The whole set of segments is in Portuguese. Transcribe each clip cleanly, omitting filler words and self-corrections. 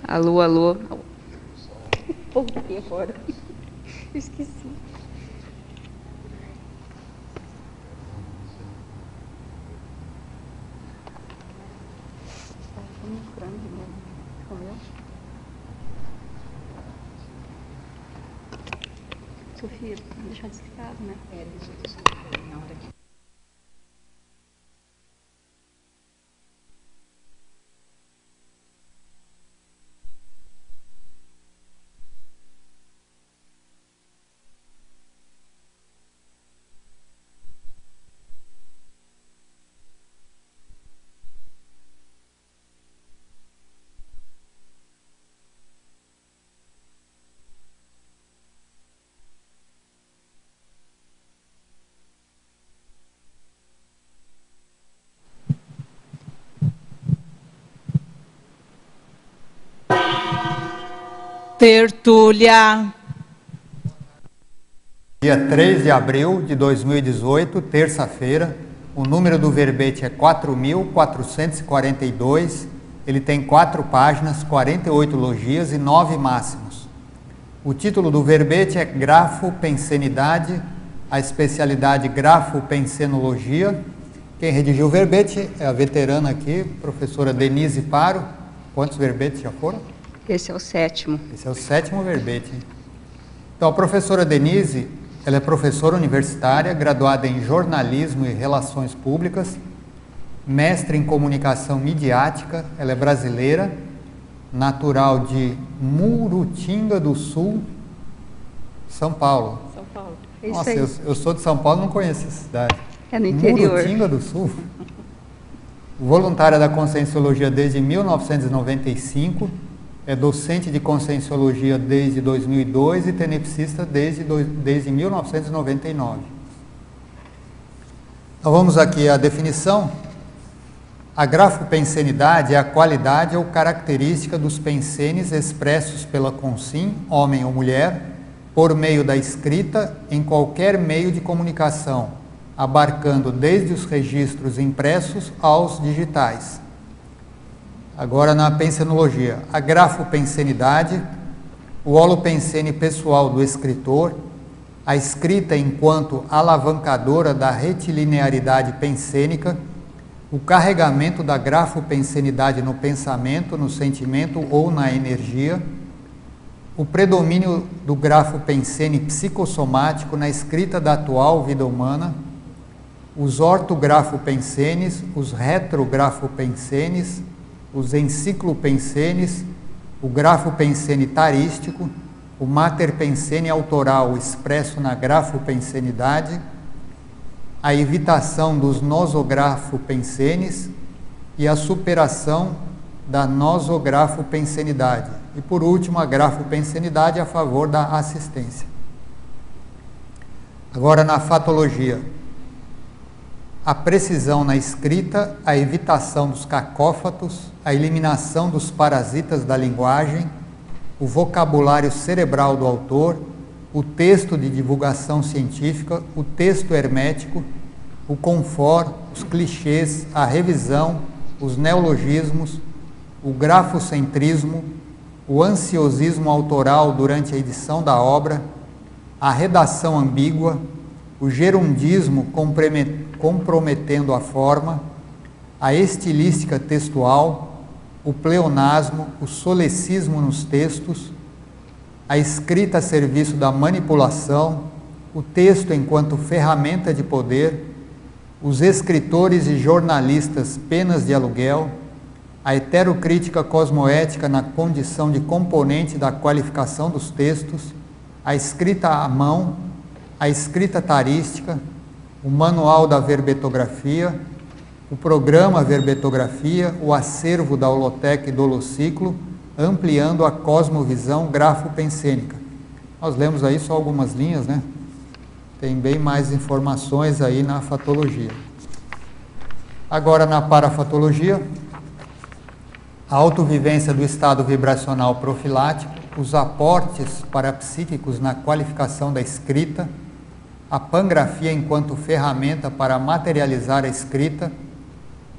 Alô, alô. Pô, e agora? Esqueci. Sofia, deixar desligado, né? Deixa eu na hora que... Tertúlia. Dia 3 de abril de 2018, terça-feira. O número do verbete é 4.442. Ele tem 4 páginas, 48 logias e 9 máximos. O título do verbete é Grafopensenidade, a especialidade Grafopensenologia. Quem redigiu o verbete é a veterana aqui, professora Denise Paro. Quantos verbetes já foram? Esse é o 7º. Esse é o 7º verbete. Então, a professora Denise, ela é professora universitária, graduada em jornalismo e relações públicas, mestre em comunicação midiática. Ela é brasileira, natural de Murutinga do Sul, São Paulo. São Paulo. É isso. Nossa, aí. eu sou de São Paulo, não conheço essa cidade. É no interior. Murutinga do Sul. Voluntária da Conscienciologia desde 1995. É docente de Conscienciologia desde 2002 e tenepsista desde 1999. Então vamos aqui à definição. A grafopensenidade é a qualidade ou característica dos pensenes expressos pela consim, homem ou mulher, por meio da escrita em qualquer meio de comunicação, abarcando desde os registros impressos aos digitais. Agora na pensenologia, a grafopensenidade, o holopensene pessoal do escritor, a escrita enquanto alavancadora da retilinearidade pensênica, o carregamento da grafopensenidade no pensamento, no sentimento ou na energia, o predomínio do grafopensene psicossomático na escrita da atual vida humana, os ortografopensenes, os retrografopensenes, os enciclopensenes, o grafopensene tarístico, o materpensene autoral expresso na grafopensenidade, a evitação dos nosografopensenes e a superação da nosografopensenidade. E por último, a grafopensenidade a favor da assistência. Agora na fatologia. A precisão na escrita, a evitação dos cacófatos, a eliminação dos parasitas da linguagem, o vocabulário cerebral do autor, o texto de divulgação científica, o texto hermético, o confort, os clichês, a revisão, os neologismos, o grafocentrismo, o ansiosismo autoral durante a edição da obra, a redação ambígua, o gerundismo comprometendo a forma, a estilística textual, o pleonasmo, o solecismo nos textos, a escrita a serviço da manipulação, o texto enquanto ferramenta de poder, os escritores e jornalistas penas de aluguel, a heterocrítica cosmoética na condição de componente da qualificação dos textos, a escrita à mão, a escrita tarística, o manual da verbetografia, o programa verbetografia, o acervo da holoteca e do holociclo, ampliando a cosmovisão grafopensênica. Nós lemos aí só algumas linhas, né? Tem bem mais informações aí na fatologia. Agora na parafatologia, a autovivência do estado vibracional profilático, os aportes parapsíquicos na qualificação da escrita, a pangrafia enquanto ferramenta para materializar a escrita,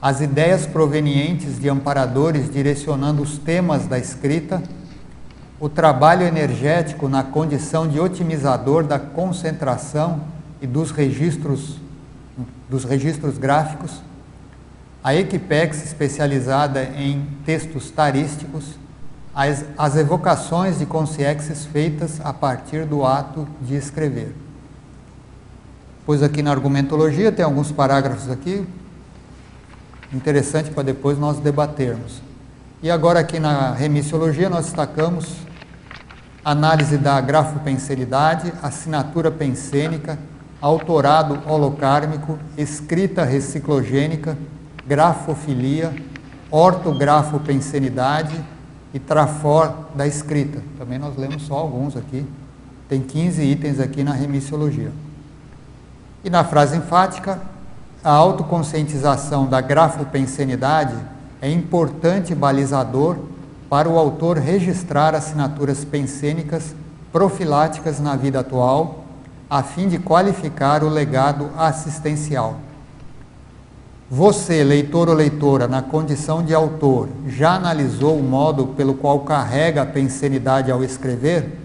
as ideias provenientes de amparadores direcionando os temas da escrita, o trabalho energético na condição de otimizador da concentração e dos registros gráficos, a Equipex especializada em textos tarísticos, as evocações de consciências feitas a partir do ato de escrever. Pois aqui na argumentologia tem alguns parágrafos aqui, interessante para depois nós debatermos. E agora aqui na remissiologia nós destacamos análise da grafopensenidade, assinatura pensênica, autorado holocármico, escrita reciclogênica, grafofilia, ortografopensenidade e trafor da escrita. Também nós lemos só alguns aqui, tem 15 itens aqui na remissiologia. E na frase enfática, a autoconscientização da grafopensenidade é importante balizador para o autor registrar assinaturas pensênicas profiláticas na vida atual, a fim de qualificar o legado assistencial. Você, leitor ou leitora, na condição de autor, já analisou o modo pelo qual carrega a pensenidade ao escrever?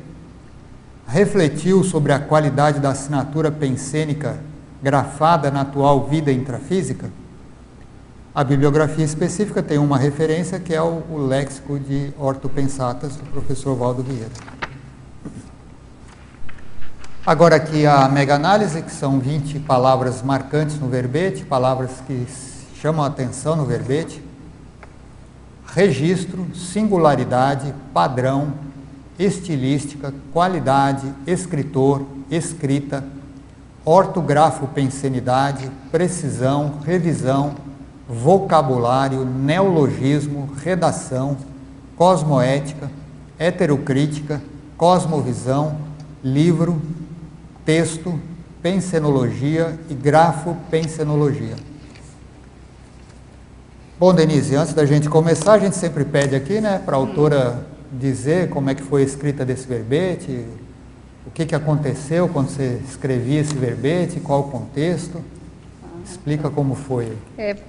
Refletiu sobre a qualidade da assinatura pensênica grafada na atual vida intrafísica? A bibliografia específica tem uma referência que é o Léxico de Ortopensatas, do professor Valdo Vieira. Agora aqui a mega-análise, que são 20 palavras marcantes no verbete, palavras que chamam a atenção no verbete. Registro, singularidade, padrão, estilística, qualidade, escritor, escrita, ortografo-pensenidade, precisão, revisão, vocabulário, neologismo, redação, cosmoética, heterocrítica, cosmovisão, livro, texto, pensenologia e grafopensenologia. Bom, Denise, antes da gente começar, a gente sempre pede aqui, né, para a autora dizer como é que foi a escrita desse verbete, o que aconteceu quando você escrevia esse verbete, qual o contexto. Explica como foi.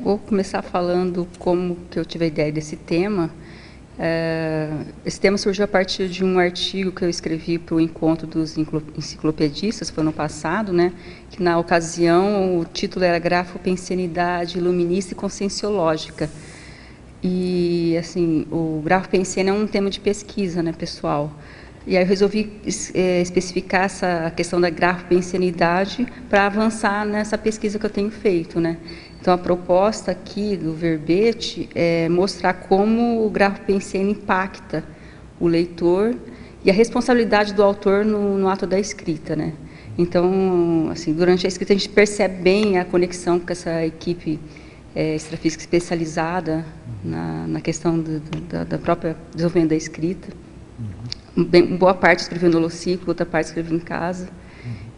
Vou começar falando como que eu tive a ideia desse tema. Esse tema surgiu a partir de um artigo que eu escrevi para o encontro dos enciclopedistas, foi no passado, né? Que na ocasião o título era Grafopensenidade Iluminista e Conscienciológica. E assim, o grafopensene é um tema de pesquisa, né, pessoal? E aí eu resolvi especificar essa questão da grafopensenidade para avançar nessa pesquisa que eu tenho feito, né? Então, a proposta aqui do verbete é mostrar como o grafopensene impacta o leitor e a responsabilidade do autor no ato da escrita, né? Então, assim, durante a escrita a gente percebe bem a conexão com essa equipe extrafísica especializada na questão da própria desenvolvimento da escrita. Boa parte escreveu no holociclo, outra parte escreveu em casa.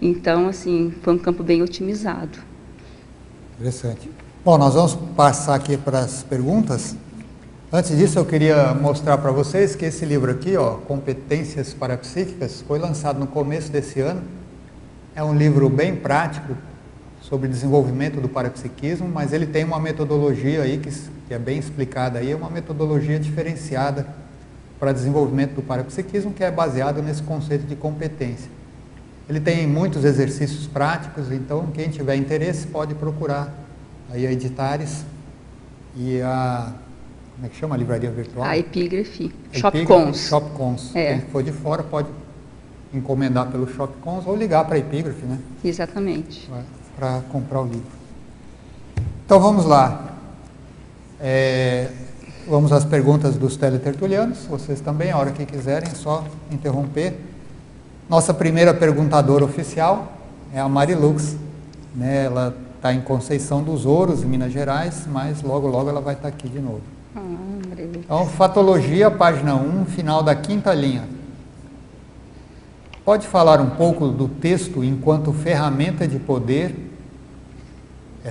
Então, assim, foi um campo bem otimizado. Interessante. Bom, nós vamos passar aqui para as perguntas. Antes disso, eu queria mostrar para vocês que esse livro aqui, ó, Competências Parapsíquicas, foi lançado no começo desse ano. É um livro bem prático sobre desenvolvimento do parapsiquismo, mas ele tem uma metodologia aí que é bem explicada aí, é uma metodologia diferenciada para desenvolvimento do parapsiquismo, que é baseado nesse conceito de competência. Ele tem muitos exercícios práticos, então quem tiver interesse pode procurar aí a Editares e a, como é que chama a livraria virtual? A Epígrafe, Shopcons. Shopcons. Quem for de fora pode encomendar pelo Shopcons ou ligar para a Epígrafe, né? Exatamente. Para comprar o livro. Então vamos lá. Vamos às perguntas dos teletertulianos, vocês também, a hora que quiserem, só interromper. Nossa primeira perguntadora oficial é a Marilux, né? Ela está em Conceição dos Ouros, em Minas Gerais, mas logo logo ela vai estar aqui de novo. Então, Fatologia, página 1, final da 5ª linha. Pode falar um pouco do texto enquanto ferramenta de poder?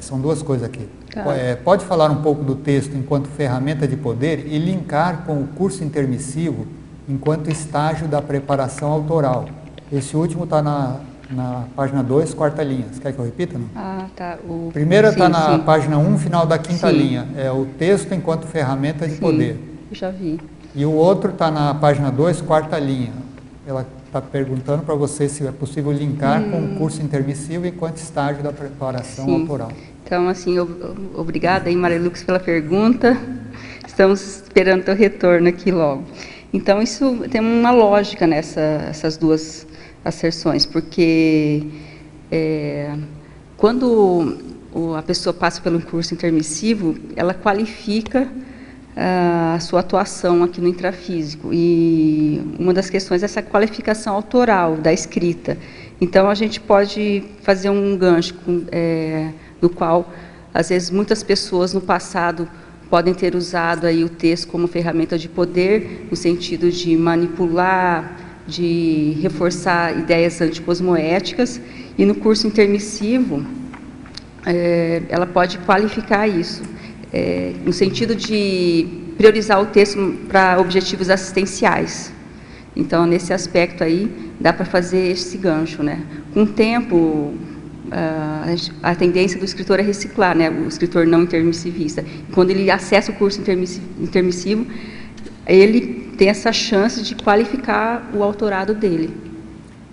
São duas coisas aqui. Tá. Pode falar um pouco do texto enquanto ferramenta de poder e linkar com o curso intermissivo enquanto estágio da preparação autoral. Esse último está Na página 2, quarta linha. Você quer que eu repita? Não? Ah, tá. Primeira está Sim, na sim. página 1, final da quinta Sim. linha. É o texto enquanto ferramenta de Sim, poder. eu já vi. E o outro está na página 2, quarta linha. Ela está perguntando para você se é possível linkar com o curso intermissivo enquanto estágio da preparação Sim. autoral. Então, assim, obrigada aí, Maria Lux, pela pergunta. Estamos esperando teu retorno aqui logo. Então, isso tem uma lógica nessas duas asserções, porque quando a pessoa passa pelo curso intermissivo, ela qualifica a sua atuação aqui no intrafísico. E uma das questões é essa qualificação autoral da escrita. Então, a gente pode fazer um gancho do qual, às vezes, muitas pessoas no passado podem ter usado aí o texto como ferramenta de poder, no sentido de manipular, de reforçar ideias anticosmoéticas, e no curso intermissivo, ela pode qualificar isso, no sentido de priorizar o texto para objetivos assistenciais. Então, nesse aspecto aí, dá para fazer esse gancho, né? Com o tempo, a tendência do escritor é reciclar, né? O escritor não intermissivista. Quando ele acessa o curso intermissivo, ele tem essa chance de qualificar o autorado dele.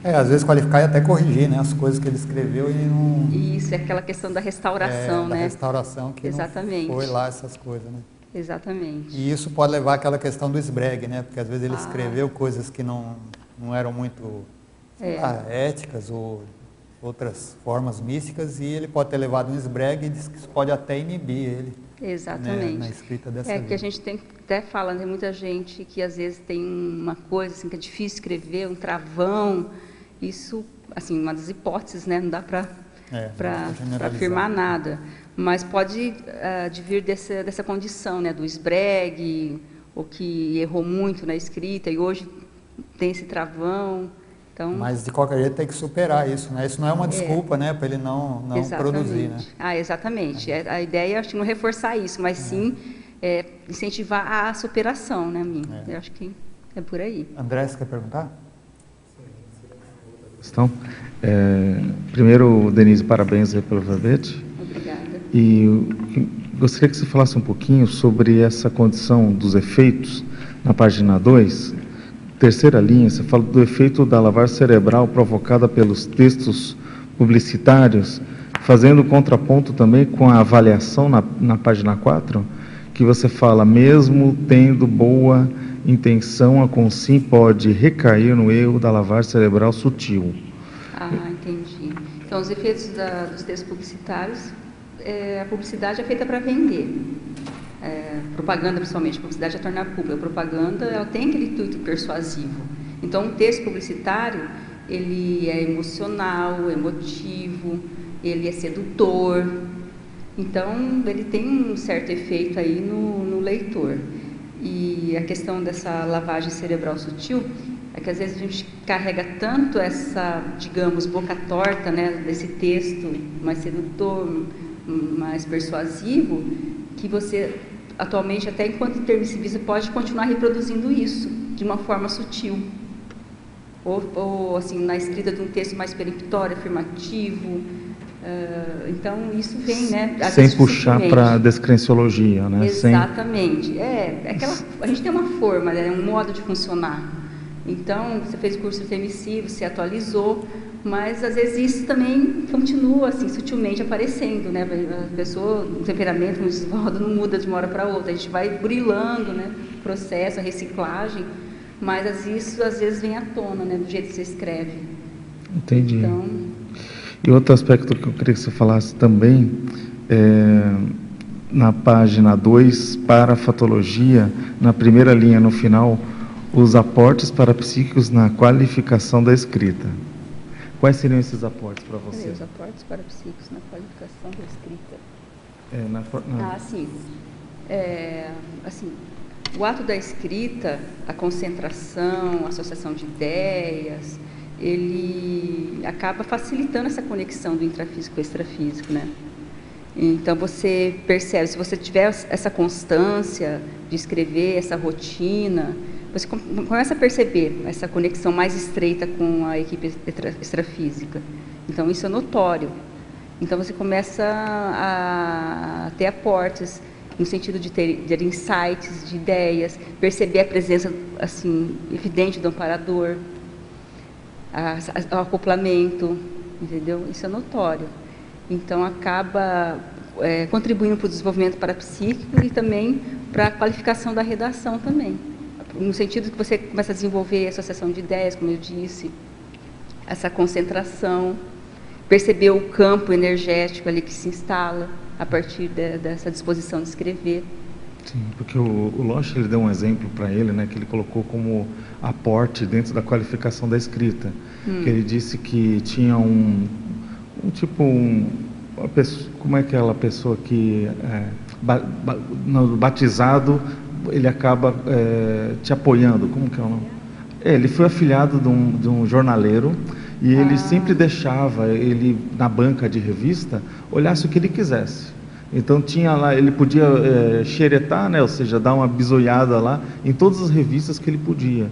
Às vezes qualificar e até corrigir, né? As coisas que ele escreveu e não... Isso, é aquela questão da restauração, né? Da restauração que Exatamente. não foi lá essas coisas, né? Exatamente. E isso pode levar àquela questão do esbregue, né? Porque às vezes ele escreveu coisas que não eram muito éticas ou outras formas místicas, e ele pode ter levado um esbregue e diz que isso pode até inibir ele. Exatamente. Né, na escrita dessa que a gente até fala, tem muita gente que às vezes tem uma coisa assim, que é difícil escrever, um travão. Isso, assim, uma das hipóteses, né? Não dá para afirmar nada. Mas pode advir dessa condição, né? Do esbregue, ou que errou muito na escrita e hoje tem esse travão. Então, mas, de qualquer jeito, tem que superar isso, né? Isso não é uma desculpa, né? Para ele não produzir, né? Exatamente. A ideia, acho que não é reforçar isso, mas sim incentivar a superação, né, Eu acho que é por aí. André, você quer perguntar? Então, primeiro, Denise, parabéns aí pelo verbete. Obrigada. E gostaria que você falasse um pouquinho sobre essa condição dos efeitos na página 2. Terceira linha, você fala do efeito da lavagem cerebral provocada pelos textos publicitários, fazendo contraponto também com a avaliação na página 4, que você fala, mesmo tendo boa intenção, a consim pode recair no erro da lavagem cerebral sutil. Entendi. Então, os efeitos dos textos publicitários, a publicidade é feita para vender. Propaganda, principalmente, a publicidade é tornar pública. A propaganda, ela tem aquele intuito persuasivo. Então, um texto publicitário, ele é emocional, emotivo, ele é sedutor. Então, ele tem um certo efeito aí no leitor. E a questão dessa lavagem cerebral sutil é que, às vezes, a gente carrega tanto essa, digamos, boca torta, né, desse texto mais sedutor, mais persuasivo, que você, atualmente, até enquanto intermissivista, pode continuar reproduzindo isso de uma forma sutil. Ou assim, na escrita de um texto mais peremptório, afirmativo. Então, isso vem, né? Sem puxar para a descrenciologia, né? Exatamente. A gente tem uma forma, né, um modo de funcionar. Então, você fez o curso intermissivo, se atualizou, mas às vezes isso também continua assim sutilmente aparecendo, né? A pessoa, o temperamento no desvaldo não muda de uma hora para outra, a gente vai burilando, né? O processo, a reciclagem, mas isso às vezes vem à tona, né? Do jeito que você escreve. Entendi. Então, e outro aspecto que eu queria que você falasse também na página 2, parafatologia, na primeira linha no final, os aportes parapsíquicos na qualificação da escrita. Quais seriam esses aportes para você? Os aportes parapsíquicos na qualificação da escrita. Sim. Assim, o ato da escrita, a concentração, a associação de ideias, ele acaba facilitando essa conexão do intrafísico com o extrafísico, né? Então, você percebe, se você tiver essa constância de escrever, essa rotina, você começa a perceber essa conexão mais estreita com a equipe extrafísica. Então, isso é notório. Então, você começa a ter aportes no sentido de ter insights, de ideias, perceber a presença assim evidente do amparador, o acoplamento, entendeu? Isso é notório. Então, acaba contribuindo para o desenvolvimento parapsíquico e também para a qualificação da redação também. No sentido que você começa a desenvolver a associação de ideias, como eu disse, essa concentração, perceber o campo energético ali que se instala a partir dessa disposição de escrever. Sim, porque o Losch, ele deu um exemplo para ele, né, que ele colocou como aporte dentro da qualificação da escrita. Que ele disse que tinha uma pessoa, como é aquela pessoa que no batizado ele acaba te apoiando, como que é o nome? Ele foi afilhado de um jornaleiro e ele sempre deixava ele na banca de revista olhasse o que ele quisesse. Então tinha lá, ele podia xeretar, né, ou seja, dar uma bisoiada lá em todas as revistas que ele podia.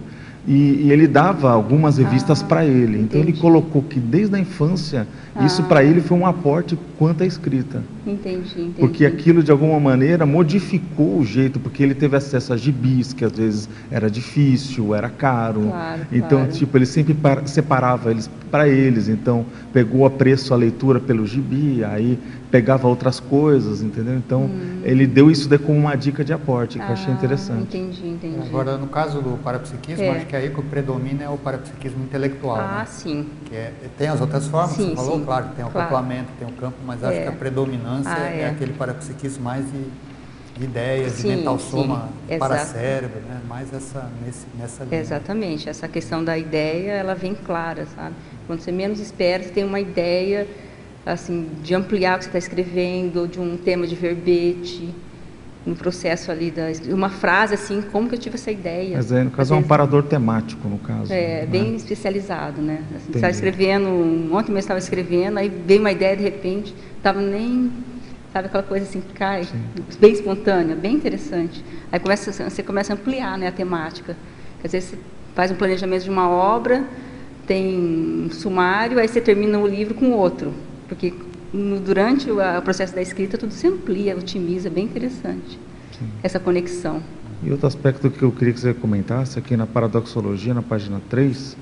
E ele dava algumas revistas para ele. Então ele colocou que desde a infância isso para ele foi um aporte quanto à escrita. Entendi. Porque aquilo de alguma maneira modificou o jeito, porque ele teve acesso a gibis, que às vezes era difícil, era caro. Então, tipo, ele sempre separava eles para eles. Então, pegou a preço a leitura pelo gibi, aí pegava outras coisas, entendeu? Então, ele deu isso como uma dica de aporte, que eu achei interessante. Entendi. Agora, no caso do parapsiquismo, acho que aí que o predomina é o parapsiquismo intelectual. Né? Sim. Que tem as outras formas, sim, você falou, sim. Claro, tem o acoplamento, tem o campo, mas acho que a predominância é aquele parapsiquismo mais de ideias, de mental soma para cérebro, né? Mais nessa linha. Exatamente, essa questão da ideia, ela vem clara, sabe? Quando você menos espera, você tem uma ideia, assim, de ampliar o que você está escrevendo, ou de um tema de verbete, no processo ali, uma frase assim, como que eu tive essa ideia? Mas aí, no caso, é um amparador temático, no caso. Bem especializado, né? Assim, estava escrevendo, ontem mesmo estava escrevendo, aí veio uma ideia de repente, estava nem, sabe, aquela coisa assim que cai, bem espontânea, bem interessante. Aí você começa a ampliar, né, a temática. Quer dizer, você faz um planejamento de uma obra, tem um sumário, aí você termina o livro com outro, porque durante o processo da escrita tudo se amplia, otimiza, bem interessante. Sim. Essa conexão. E outro aspecto que eu queria que você comentasse aqui na paradoxologia, na página 3,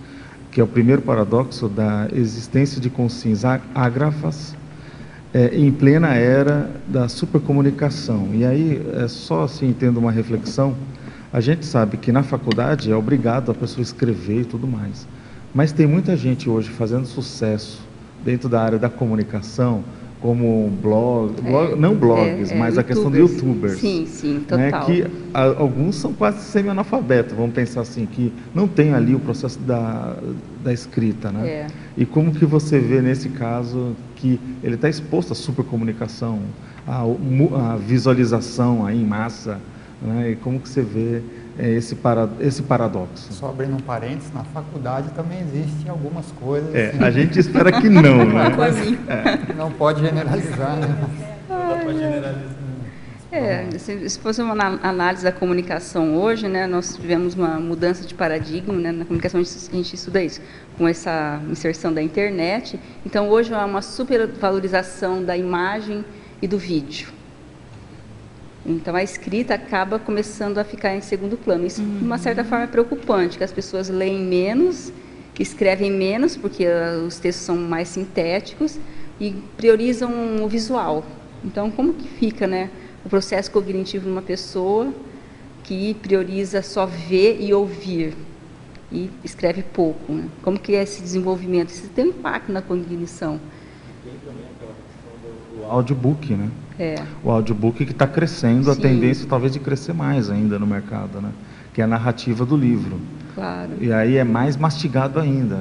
que é o primeiro paradoxo da existência de consciências ágrafas em plena era da supercomunicação. E aí, só assim, tendo uma reflexão, a gente sabe que na faculdade é obrigado a pessoa escrever e tudo mais. Mas tem muita gente hoje fazendo sucesso dentro da área da comunicação, como não blogs, mas a questão de youtubers. Sim, total. Né, que alguns são quase semi-analfabetos, vamos pensar assim, que não tem ali o processo da escrita, né? E como que você vê nesse caso que ele está exposto à supercomunicação, à visualização aí em massa, né? E como que você vê esse paradoxo? Só abrindo um parênteses, na faculdade também existem algumas coisas. Assim, a gente espera que não, né? Não pode generalizar, né? Não pode generalizar. Se fosse uma análise da comunicação hoje, né, nós tivemos uma mudança de paradigma, né, na comunicação a gente estuda isso, com essa inserção da internet. Então, hoje há uma supervalorização da imagem e do vídeo. Então, a escrita acaba começando a ficar em segundo plano. Isso, de uma certa forma, é preocupante, que as pessoas leem menos, escrevem menos, porque os textos são mais sintéticos, e priorizam o visual. Então, como que fica, né, o processo cognitivo numa pessoa que prioriza só ver e ouvir, e escreve pouco, né? Como que é esse desenvolvimento? Isso tem um impacto na cognição. Tem também aquela questão do audiobook, né? O audiobook que está crescendo, a tendência talvez de crescer mais ainda no mercado, né? Que é a narrativa do livro. Claro. E aí é mais mastigado ainda.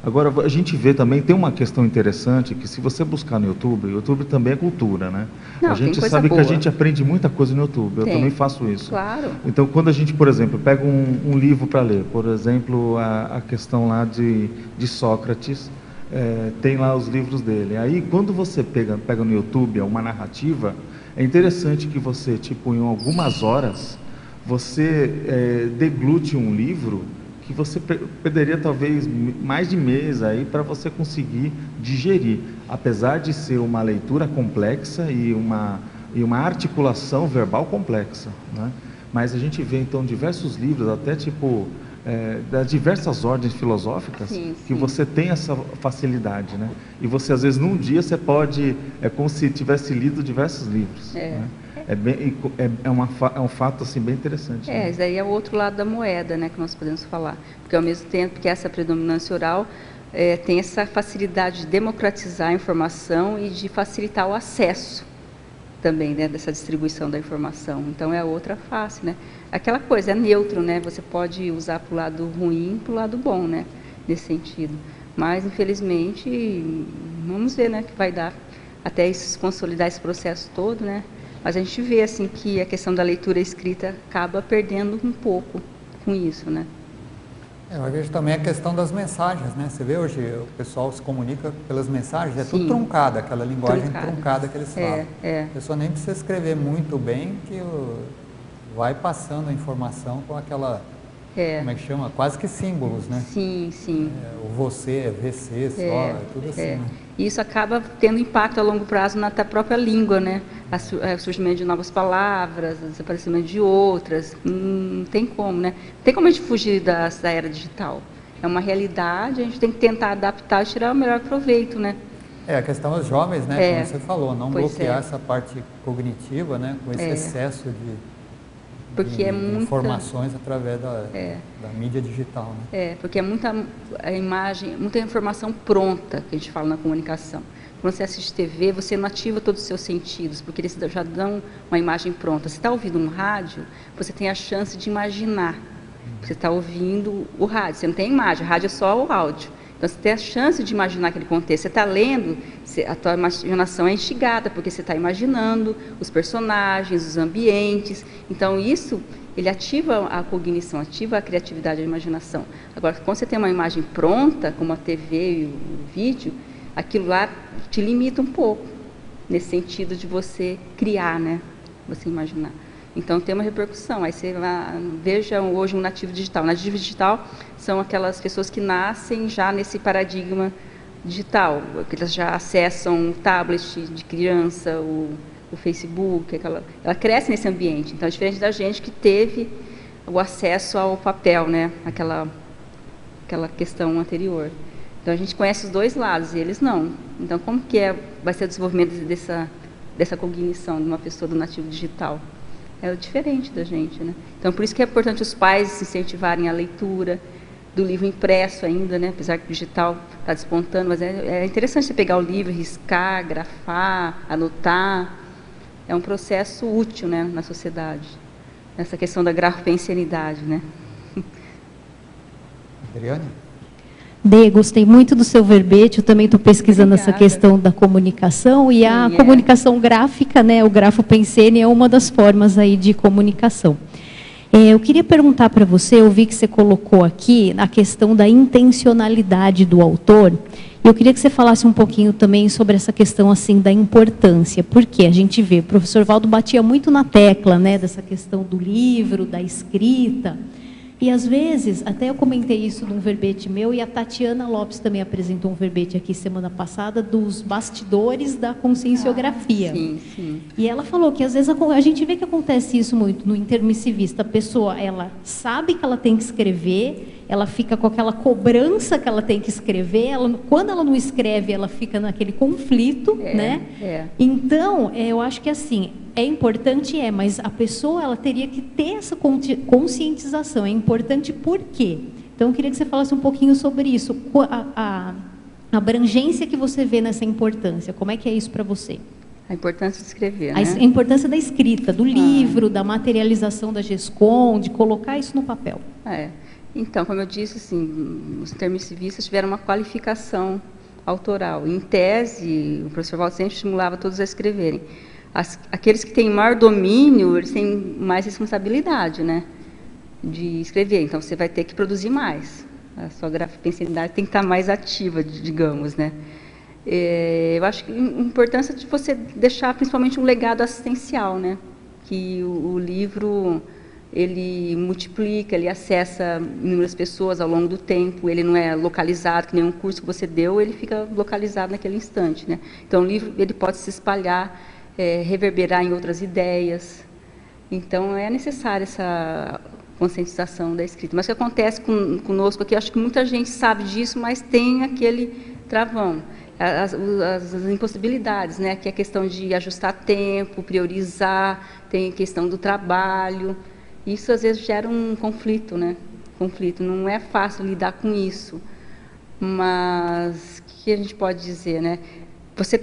Agora, a gente vê também, tem uma questão interessante, que se você buscar no YouTube, o YouTube também é cultura, né? Não, a gente sabe que a gente aprende muita coisa no YouTube, eu também faço isso. Claro. Então, quando a gente, por exemplo, pega um livro para ler, por exemplo, a questão lá de Sócrates, tem lá os livros dele. Aí, quando você pega no YouTube uma narrativa, é interessante que você, tipo, em algumas horas, você deglute um livro que você perderia talvez mais de mês aí para você conseguir digerir, apesar de ser uma leitura complexa e uma articulação verbal complexa, né? Mas a gente vê então diversos livros, até tipo das diversas ordens filosóficas, que você tem essa facilidade, né? E você às vezes num dia você pode, é como se tivesse lido diversos livros, né? É um fato assim bem interessante. Né? Isso daí é o outro lado da moeda, né, que nós podemos falar, porque ao mesmo tempo que essa predominância oral tem essa facilidade de democratizar a informação e de facilitar o acesso também, né, dessa distribuição da informação. Então é a outra face, né? Aquela coisa, é neutro, né? Você pode usar para o lado ruim, para o lado bom, né? Nesse sentido. Mas, infelizmente, vamos ver, né, que vai dar até isso, consolidar esse processo todo, né? Mas a gente vê, assim, que a questão da leitura escrita acaba perdendo um pouco com isso, né? Eu vejo também a questão das mensagens, né? Você vê hoje o pessoal se comunica pelas mensagens, é tudo truncado, aquela linguagem truncada que eles falam. A pessoa nem precisa escrever muito bem, que vai passando a informação com aquela, como é que chama? Quase que símbolos, né? Sim, sim. O você, VC, só, é tudo assim. Né? E isso acaba tendo impacto a longo prazo na própria língua, né? O surgimento de novas palavras, o desaparecimento de outras, não tem como, né? Não tem como a gente fugir da era digital. É uma realidade, a gente tem que tentar adaptar e tirar o melhor proveito, né? A questão dos jovens, né? Como você falou, não bloquear essa parte cognitiva, né? Com esse excesso de informações através da mídia digital, né? Porque é muita imagem, muita informação pronta que a gente fala na comunicação. Quando você assiste TV, você não ativa todos os seus sentidos, porque eles já dão uma imagem pronta. Você está ouvindo um rádio, você tem a chance de imaginar. Você está ouvindo o rádio, você não tem imagem, o rádio é só o áudio. Então, você tem a chance de imaginar aquele contexto. Você está lendo, a tua imaginação é instigada, porque você está imaginando os personagens, os ambientes. Então, isso, ele ativa a cognição, ativa a criatividade, a imaginação. Agora, quando você tem uma imagem pronta, como a TV e o vídeo, aquilo lá te limita um pouco, nesse sentido de você criar, né? Você imaginar. Então, tem uma repercussão. Aí você veja hoje um nativo digital. O nativo digital são aquelas pessoas que nascem já nesse paradigma digital, que elas já acessam o tablet de criança, o Facebook, ela cresce nesse ambiente. Então, é diferente da gente que teve o acesso ao papel, né? Aquela questão anterior. Então, a gente conhece os dois lados e eles não. Então, como que vai ser o desenvolvimento dessa cognição de uma pessoa do nativo digital? É diferente da gente, né? Então, por isso que é importante os pais incentivarem a leitura do livro impresso ainda, né? Apesar que o digital está despontando, mas é interessante você pegar o livro, riscar, grafar, anotar. É um processo útil, né, na sociedade. Essa questão da grafensianidade, né? Adriane? Gostei muito do seu verbete, eu também estou pesquisando essa questão da comunicação e a comunicação gráfica, né, o grafopensene é uma das formas aí de comunicação. Eu queria perguntar para você, eu vi que você colocou aqui a questão da intencionalidade do autor, e eu queria que você falasse um pouquinho também sobre essa questão assim da importância, porque a gente vê, o professor Valdo batia muito na tecla, né, dessa questão do livro, da escrita. E, às vezes, até eu comentei isso num verbete meu, e a Tatiana Lopes também apresentou um verbete aqui semana passada, dos bastidores da conscienciografia. Sim, sim. E ela falou que, às vezes, a gente vê que acontece isso muito no intermissivista. A pessoa, ela sabe que ela tem que escrever, ela fica com aquela cobrança que ela tem que escrever, quando ela não escreve, ela fica naquele conflito, né? Então, eu acho que, assim, é importante, mas a pessoa ela teria que ter essa conscientização. É importante por quê? Então, eu queria que você falasse um pouquinho sobre isso. A abrangência que você vê nessa importância. Como é que é isso para você? A importância de escrever, né? A importância da escrita, do livro, da materialização da GESCOM, de colocar isso no papel. Então, como eu disse, assim, os intermissivistas tiveram uma qualificação autoral. Em tese, o professor Valdo sempre estimulava todos a escreverem. Aqueles que têm maior domínio, eles têm mais responsabilidade, né, de escrever. Então, você vai ter que produzir mais. A sua grafopensabilidade tem que estar mais ativa, digamos, né. Eu acho que a importância de você deixar, principalmente, um legado assistencial, né, que o livro, ele multiplica, ele acessa inúmeras pessoas ao longo do tempo, ele não é localizado, que nenhum curso que você deu, ele fica localizado naquele instante, né? Então, o livro ele pode se espalhar, reverberar em outras ideias. Então, é necessária essa conscientização da escrita. Mas o que acontece conosco aqui, acho que muita gente sabe disso, mas tem aquele travão. As impossibilidades, né? Que é a questão de ajustar tempo, priorizar, tem a questão do trabalho. Isso, às vezes, gera um conflito, né? Conflito. Não é fácil lidar com isso. Mas, o que a gente pode dizer, né? Você,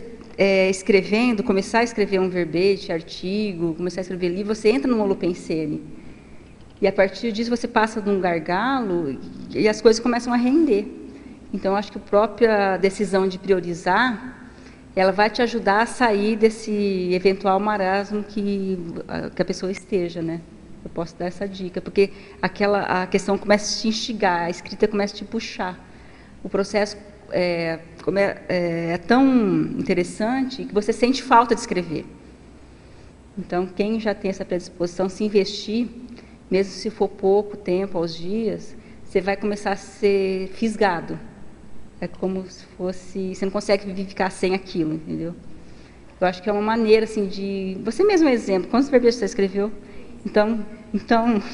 escrevendo, começar a escrever um verbete, artigo, começar a escrever livro, você entra no holopensene. E, a partir disso, você passa de um gargalo e as coisas começam a render. Então, acho que a própria decisão de priorizar, ela vai te ajudar a sair desse eventual marasmo que a pessoa esteja, né? Eu posso dar essa dica, porque a questão começa a te instigar, a escrita começa a te puxar. O processo é tão interessante que você sente falta de escrever. Então, quem já tem essa predisposição, se investir, mesmo se for pouco tempo, aos dias, você vai começar a ser fisgado. É como se fosse... Você não consegue ficar sem aquilo, entendeu? Eu acho que é uma maneira, assim, de... Você mesmo é um exemplo. Quantos verbetes você escreveu? Então,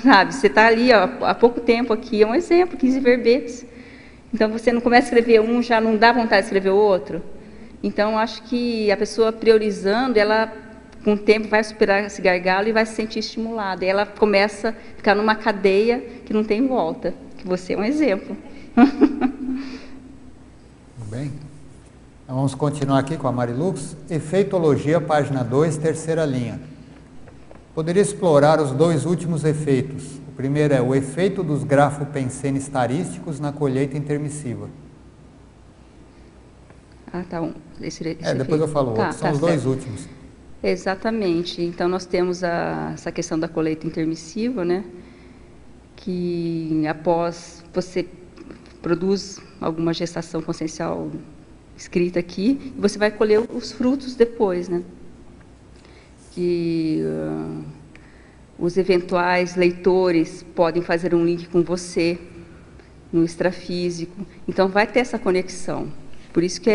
sabe, você está ali há pouco tempo aqui, é um exemplo, 15 verbetes. Então, você não começa a escrever um, já não dá vontade de escrever o outro. Então, acho que a pessoa priorizando, ela, com o tempo, vai superar esse gargalo e vai se sentir estimulada. E ela começa a ficar numa cadeia que não tem volta. Que você é um exemplo. Bem, então vamos continuar aqui com a Marilux. Efeitologia, página 2, terceira linha. Poderia explorar os dois últimos efeitos. O primeiro é o efeito dos grafopensenes tarísticos na colheita intermissiva. Ah, tá. Depois eu falo outro. São os dois últimos. Exatamente. Então, nós temos essa questão da colheita intermissiva, né? Que após você produz alguma gestação consciencial escrita aqui, e você vai colher os frutos depois, né? Que os eventuais leitores podem fazer um link com você no extrafísico. Então, vai ter essa conexão. Por isso que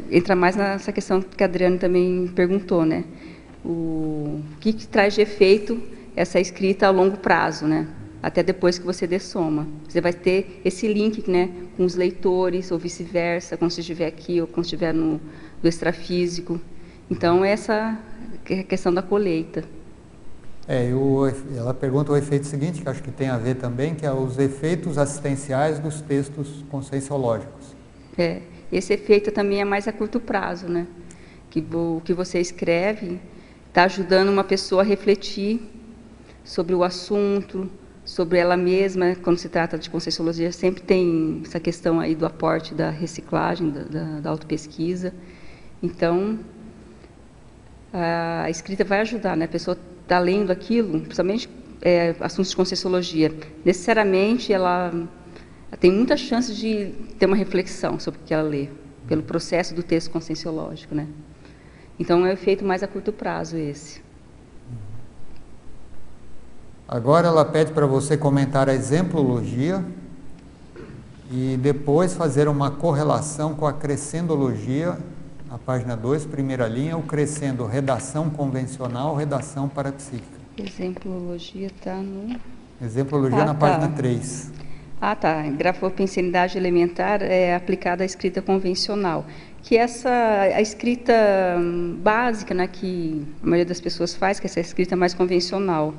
entra mais nessa questão que a Adriane também perguntou, né? O que traz de efeito essa escrita a longo prazo, né? Até depois que você dessoma. Você vai ter esse link, né, com os leitores, ou vice-versa, quando você estiver aqui, ou quando estiver no extrafísico. Então, essa é a questão da colheita. Ela pergunta o efeito seguinte, que acho que tem a ver também, que é os efeitos assistenciais dos textos conscienciológicos. Esse efeito também é mais a curto prazo, né? Que o que você escreve está ajudando uma pessoa a refletir sobre o assunto, sobre ela mesma. Quando se trata de conscienciologia, sempre tem essa questão aí do aporte da reciclagem, da autopesquisa. Então, a escrita vai ajudar, né? A pessoa está lendo aquilo, principalmente assuntos de conscienciologia. Necessariamente, ela tem muita chance de ter uma reflexão sobre o que ela lê, pelo processo do texto conscienciológico, né? Então, é um efeito mais a curto prazo esse. Agora ela pede para você comentar a exemplologia e depois fazer uma correlação com a crescendologia, na página 2, primeira linha, o crescendo redação convencional, redação parapsíquica. Exemplologia está no... Exemplologia na página 3. Tá. Grafopensenidade elementar é aplicada à escrita convencional. Que a escrita básica, né, que a maioria das pessoas faz, que é essa escrita mais convencional.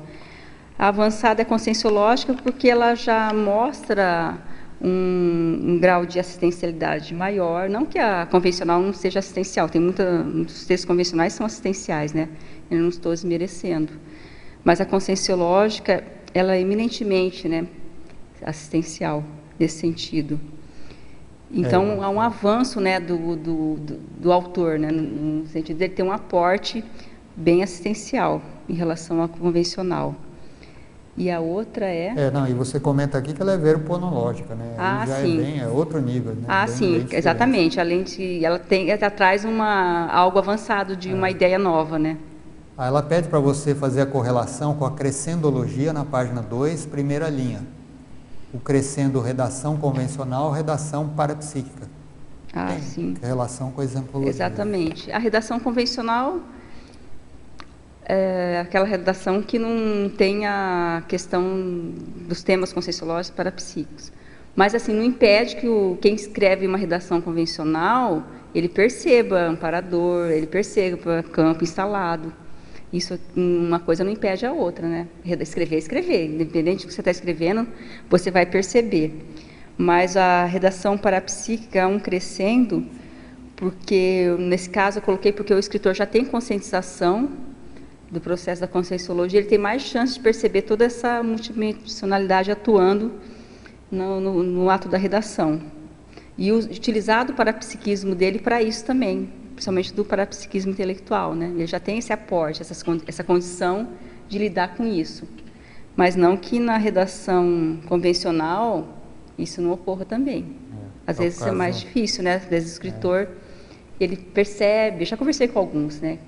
A avançada é conscienciológica porque ela já mostra um grau de assistencialidade maior. Não que a convencional não seja assistencial, tem muitos textos convencionais que são assistenciais, né? Eu não estou desmerecendo. Mas a conscienciológica, ela é eminentemente, né, assistencial, nesse sentido. Então, há um avanço, né, do autor, né, no sentido de ele ter um aporte bem assistencial em relação ao convencional. E a outra e você comenta aqui que ela é veroponológica, né? Sim. É outro nível, né? Sim, exatamente. Além de ela traz algo avançado de uma ideia nova, né? Aí ela pede para você fazer a correlação com a crescendologia na página 2, primeira linha. O crescendo redação convencional, redação parapsíquica. Ah, sim. Relação com a exemplologia. Exatamente. A redação convencional é aquela redação que não tem a questão dos temas conscienciológicos parapsíquicos. Mas, assim, não impede que quem escreve uma redação convencional, ele perceba amparador, ele perceba campo instalado. Isso, uma coisa não impede a outra, né? Escrever é escrever. Independente do que você está escrevendo, você vai perceber. Mas a redação parapsíquica é um crescendo, porque, nesse caso, eu coloquei porque o escritor já tem conscientização do processo da conscienciologia, ele tem mais chance de perceber toda essa multidimensionalidade atuando no ato da redação. E utilizado o parapsiquismo dele para isso também, principalmente do parapsiquismo intelectual, né? Ele já tem esse aporte, essa condição de lidar com isso. Mas não que na redação convencional isso não ocorra também. Às vezes é mais difícil, né? Às vezes o escritor, ele percebe, já conversei com alguns, né?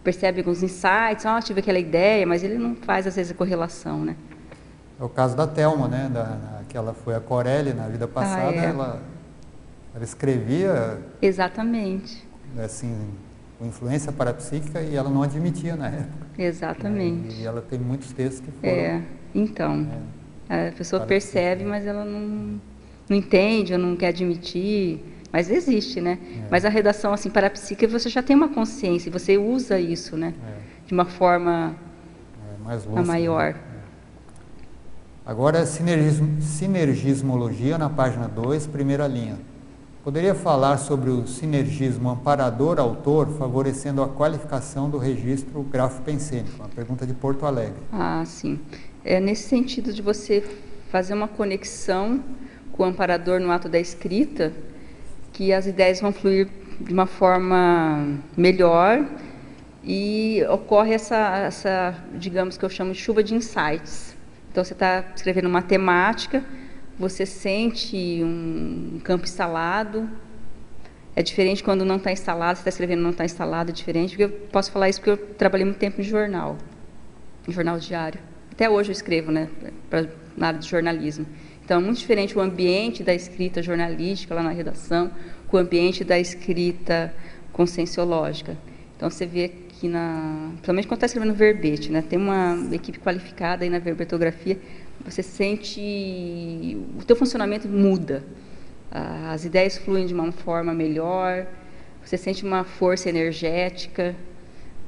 Percebe alguns insights, tive aquela ideia, mas ele não faz, às vezes, a correlação, né? É o caso da Thelma, né? Que ela foi a Corelli na vida passada, ela escrevia... Exatamente. Assim, com influência parapsíquica, e ela não admitia na época. Exatamente. E ela tem muitos textos que foram... Então, a pessoa percebe, mas ela não entende, ou não quer admitir, mas existe, né? Mas a redação, assim, parapsíquica, você já tem uma consciência, e você usa isso, né? De uma forma mais lúcida, maior. Né? Agora, sinergismologia, na página 2, primeira linha. Poderia falar sobre o sinergismo amparador-autor, favorecendo a qualificação do registro grafo-pensênico? Uma pergunta de Porto Alegre. Ah, sim. É nesse sentido de você fazer uma conexão com o amparador no ato da escrita, que as ideias vão fluir de uma forma melhor e ocorre essa, digamos que eu chamo de chuva de insights. Então, você está escrevendo uma temática, você sente um campo instalado, é diferente quando não está instalado, você está escrevendo não está instalado, é diferente, porque eu posso falar isso porque eu trabalhei muito tempo em jornal diário. Até hoje eu escrevo, né, na área de jornalismo. Então, é muito diferente o ambiente da escrita jornalística lá na redação com o ambiente da escrita conscienciológica. Então, você vê que, principalmente quando está escrevendo verbete, né, tem uma equipe qualificada aí na verbetografia, você sente, o teu funcionamento muda, as ideias fluem de uma forma melhor, você sente uma força energética,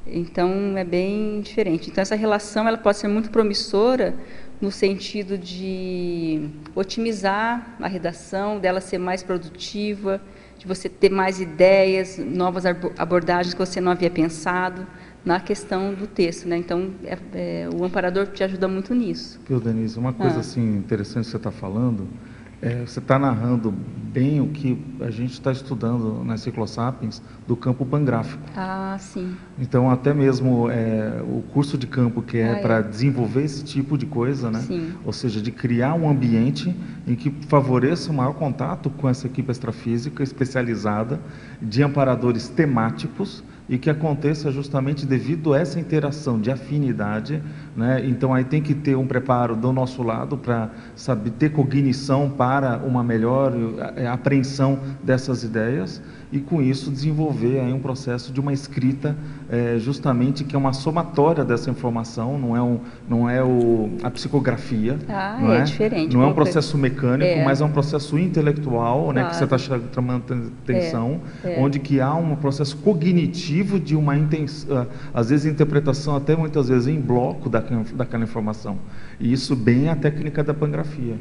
então é bem diferente. Então essa relação ela pode ser muito promissora no sentido de otimizar a redação, dela ser mais produtiva, de você ter mais ideias, novas abordagens que você não havia pensado na questão do texto, né? Então, o amparador te ajuda muito nisso. Denise, uma coisa assim interessante que você está falando, você está narrando bem o que a gente está estudando na Cyclosapiens do campo pangráfico. Ah, sim. Então, até mesmo o curso de campo que para desenvolver esse tipo de coisa, né? Sim. Ou seja, de criar um ambiente em que favoreça o maior contato com essa equipe extrafísica especializada de amparadores temáticos e que aconteça justamente devido a essa interação de afinidade, né? Então aí tem que ter um preparo do nosso lado para saber ter cognição para uma melhor apreensão dessas ideias e com isso desenvolver aí um processo de uma escrita justamente que é uma somatória dessa informação, não é a psicografia, não é diferente, não é um processo mecânico, mas é um processo intelectual, né, claro, que você está chamando atenção, onde que há um processo cognitivo de uma intenção, às vezes interpretação até muitas vezes em bloco daquela informação. E isso bem a técnica da pangrafia.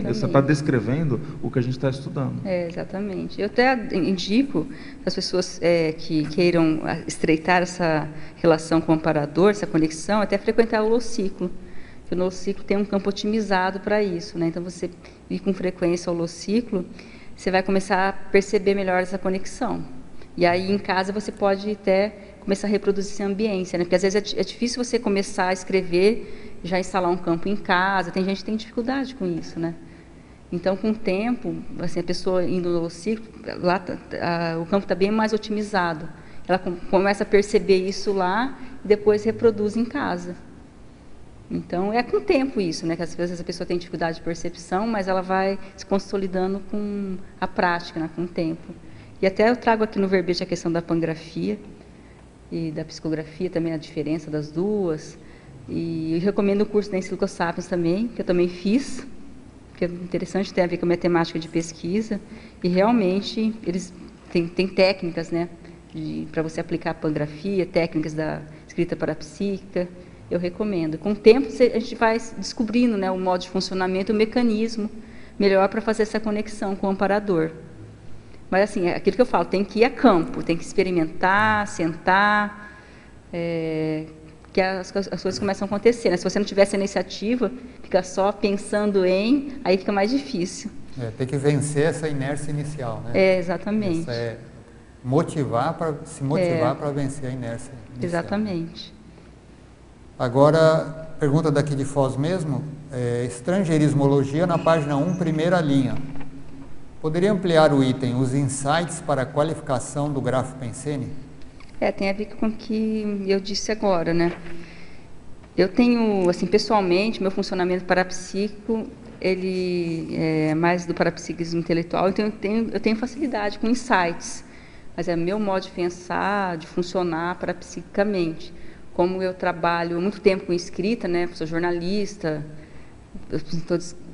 Você está descrevendo o que a gente está estudando. Exatamente. Eu até indico as pessoas que queiram estreitar essa relação com o amparador, essa conexão, até frequentar o holociclo. O holociclo tem um campo otimizado para isso, né? Então, você ir com frequência ao holociclo, você vai começar a perceber melhor essa conexão. E aí, em casa, você pode até começar a reproduzir essa ambiência, né? Porque, às vezes, é difícil você começar a escrever, já instalar um campo em casa. Tem gente que tem dificuldade com isso, né? Então, com o tempo, assim, a pessoa indo no holociclo, lá o campo está bem mais otimizado. ela começa a perceber isso lá e depois reproduz em casa. Então, é com o tempo isso, né? Que às vezes a pessoa tem dificuldade de percepção, mas ela vai se consolidando com a prática, né? Com o tempo. E até eu trago aqui no verbete a questão da pangrafia e da psicografia também, a diferença das duas. E eu recomendo o curso da Encíclica Sapiens também, que eu também fiz, que é interessante, tem a ver com a minha temática de pesquisa. E realmente eles têm técnicas, né? Para você aplicar a pangrafia, técnicas da escrita parapsíquica. Eu recomendo. Com o tempo, a gente vai descobrindo, né, o modo de funcionamento, o mecanismo melhor para fazer essa conexão com o amparador. Mas, assim, é aquilo que eu falo, tem que ir a campo, tem que experimentar, sentar, que as coisas começam a acontecer. Né? Se você não tiver essa iniciativa, fica só pensando aí fica mais difícil. Tem que vencer essa inércia inicial, né? Exatamente. Se motivar para vencer a inércia inicial. Exatamente. Agora, pergunta daqui de Foz mesmo, estrangeirismologia na página 1, primeira linha. Poderia ampliar o item, os insights para a qualificação do grafo Pensene? Tem a ver com o que eu disse agora, né? Eu tenho, assim, pessoalmente, meu funcionamento parapsíquico, ele é mais do parapsiquismo intelectual, então eu tenho facilidade com insights, mas é meu modo de pensar, de funcionar parapsiquicamente. Como eu trabalho muito tempo com escrita, né? Sou jornalista,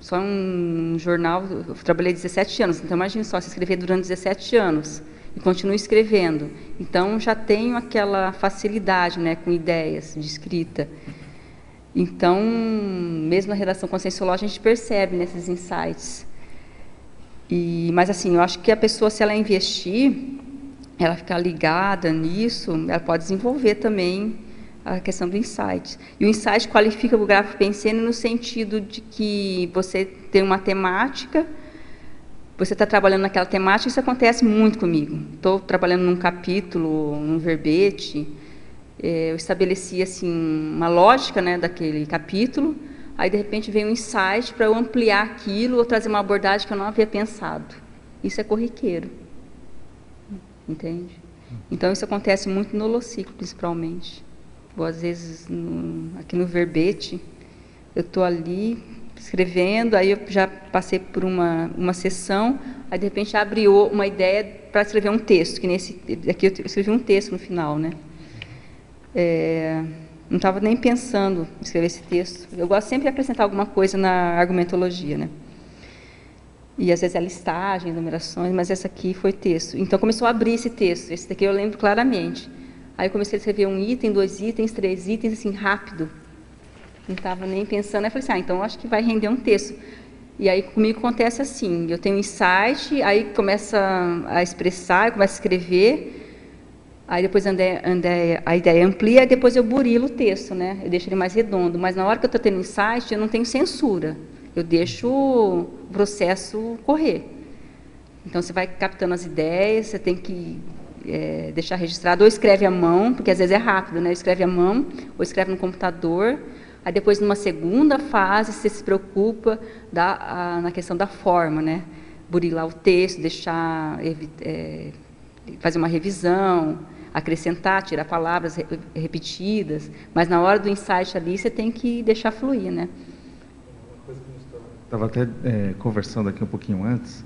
só um jornal, eu trabalhei 17 anos, então imagine só, se escrever durante 17 anos e continuo escrevendo. Então já tenho aquela facilidade, né, com ideias de escrita. Então, mesmo na redação conscienciológica, a gente percebe nesses insights. Mas assim, eu acho que a pessoa, se ela investir, ela ficar ligada nisso, ela pode desenvolver também a questão do insight. E o insight qualifica o grafo Pensene no sentido de que você tem uma temática, você está trabalhando naquela temática, isso acontece muito comigo. Estou trabalhando num capítulo, num verbete, eu estabeleci assim, uma lógica, né, daquele capítulo, aí de repente vem um insight para eu ampliar aquilo ou trazer uma abordagem que eu não havia pensado. Isso é corriqueiro. Entende? Então, isso acontece muito no holociclo, principalmente. Ou, às vezes, aqui no verbete, eu estou ali escrevendo, aí eu já passei por uma sessão, aí, de repente, abre uma ideia para escrever um texto, que aqui eu escrevi um texto no final, né? Não estava nem pensando em escrever esse texto. Eu gosto sempre de acrescentar alguma coisa na argumentologia, né? E, às vezes, é listagem, numerações, mas essa aqui foi texto. Então, começou a abrir esse texto. Esse daqui eu lembro claramente. Aí, eu comecei a escrever um item, 2 itens, 3 itens, assim, rápido. Não estava nem pensando. Aí, eu falei assim, então, eu acho que vai render um texto. E aí, comigo acontece assim, eu tenho um insight, aí começa a expressar, eu começo a escrever, aí depois a ideia amplia, e depois eu burilo o texto, né? Eu deixo ele mais redondo. Mas, na hora que eu estou tendo insight, eu não tenho censura. Eu deixo o processo correr. Então, você vai captando as ideias, você tem que deixar registrado, ou escreve à mão, porque às vezes é rápido, né? Escreve à mão, ou escreve no computador. Aí, depois, numa segunda fase, você se preocupa na questão da forma, né? Burilar o texto, deixar, fazer uma revisão, acrescentar, tirar palavras repetidas. Mas, na hora do insight ali, você tem que deixar fluir, né? Estava até conversando aqui um pouquinho antes,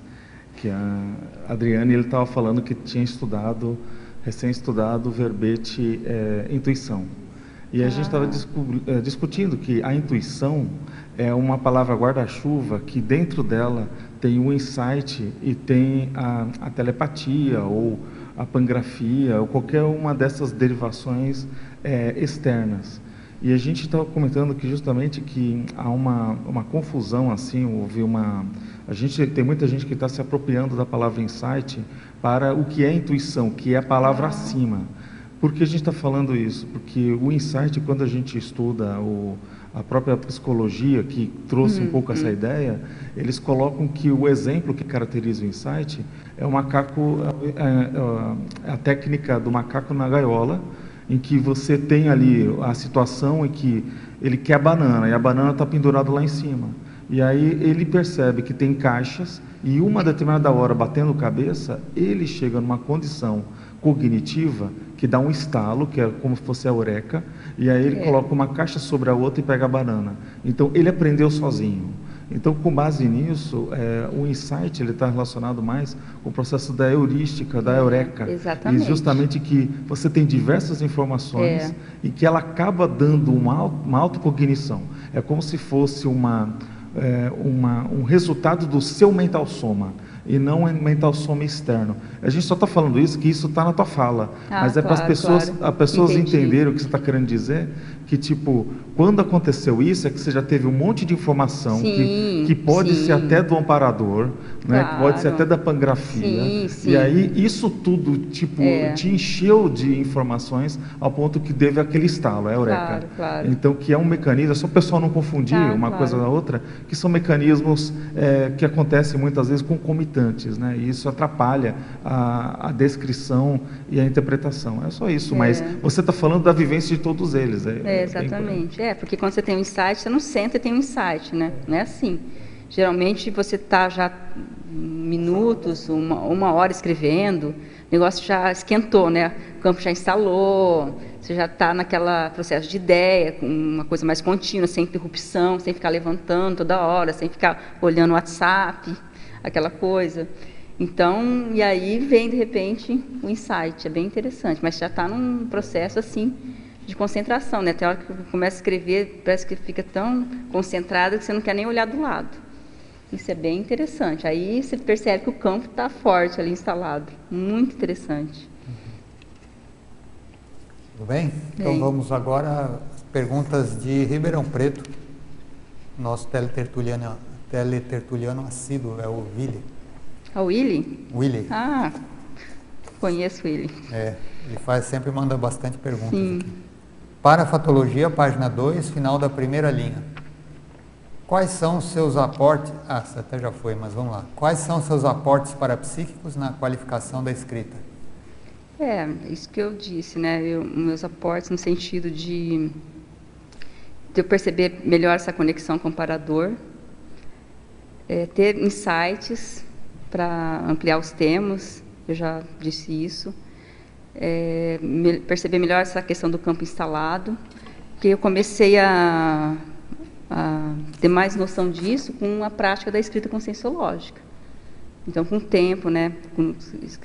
que a Adriane estava falando que tinha recém-estudado o verbete intuição. E a gente estava discutindo que a intuição é uma palavra guarda-chuva que dentro dela tem o insight e tem a telepatia ou a pangrafia ou qualquer uma dessas derivações externas. E a gente estava comentando que justamente que há uma confusão assim, tem muita gente que está se apropriando da palavra insight para o que é intuição, que é a palavra acima. Por que a gente está falando isso? Porque o insight, quando a gente estuda a própria psicologia, que trouxe um pouco essa ideia, eles colocam que o exemplo que caracteriza o insight é o macaco, a técnica do macaco na gaiola, em que você tem ali a situação em que ele quer a banana, e a banana está pendurada lá em cima. E aí ele percebe que tem caixas, e uma determinada hora, batendo cabeça, ele chega numa condição cognitiva que dá um estalo, que é como se fosse a eureka, e aí ele coloca uma caixa sobre a outra e pega a banana. Então, ele aprendeu sozinho. Então, com base nisso, o insight ele está relacionado mais com o processo da heurística, da eureka. Exatamente. E justamente que você tem diversas informações e que ela acaba dando uma autocognição. É como se fosse um resultado do seu mental soma e não um mental soma externo. A gente só está falando isso, que isso está na tua fala, mas é para as pessoas entenderem o que você está querendo dizer, que tipo, quando aconteceu isso, é que você já teve um monte de informação que pode ser até do amparador, né, que pode ser até da pangrafia, e aí isso tudo tipo, te encheu de informações ao ponto que teve aquele estalo, é eureka. Então, que é um mecanismo, é só o pessoal não confundir uma coisa da outra, que são mecanismos que acontecem muitas vezes concomitantes, né, e isso atrapalha a descrição e a interpretação. É só isso, mas você está falando da vivência de todos eles. Exatamente. Porque quando você tem um insight, você não senta e tem um insight, né? Não é assim. Geralmente você está já minutos, uma hora escrevendo, o negócio já esquentou, né? O campo já instalou, você já está naquela processo de ideia, com uma coisa mais contínua, sem interrupção, sem ficar levantando toda hora, sem ficar olhando o WhatsApp, aquela coisa. Então, e aí vem de repente o insight, é bem interessante, mas já está num processo assim de concentração, né? Até a hora que começa a escrever, parece que fica tão concentrada que você não quer nem olhar do lado. Isso é bem interessante. Aí você percebe que o campo está forte ali instalado. Muito interessante. Tudo bem? Então vamos agora às perguntas de Ribeirão Preto. Nosso teletertuliano assíduo é o Willy. O Willy? Willy. Ah, conheço ele. Ele sempre manda bastante perguntas. Sim. Parafatologia, página 2, final da primeira linha. Quais são os seus aportes... Você até já foi, mas vamos lá. Quais são os seus aportes parapsíquicos na qualificação da escrita? Isso que eu disse, né? Meus aportes no sentido de eu perceber melhor essa conexão com o amparador, ter insights para ampliar os termos, eu já disse isso, perceber melhor essa questão do campo instalado, porque eu comecei a ter mais noção disso com a prática da escrita conscienciológica. Então, com o tempo, né,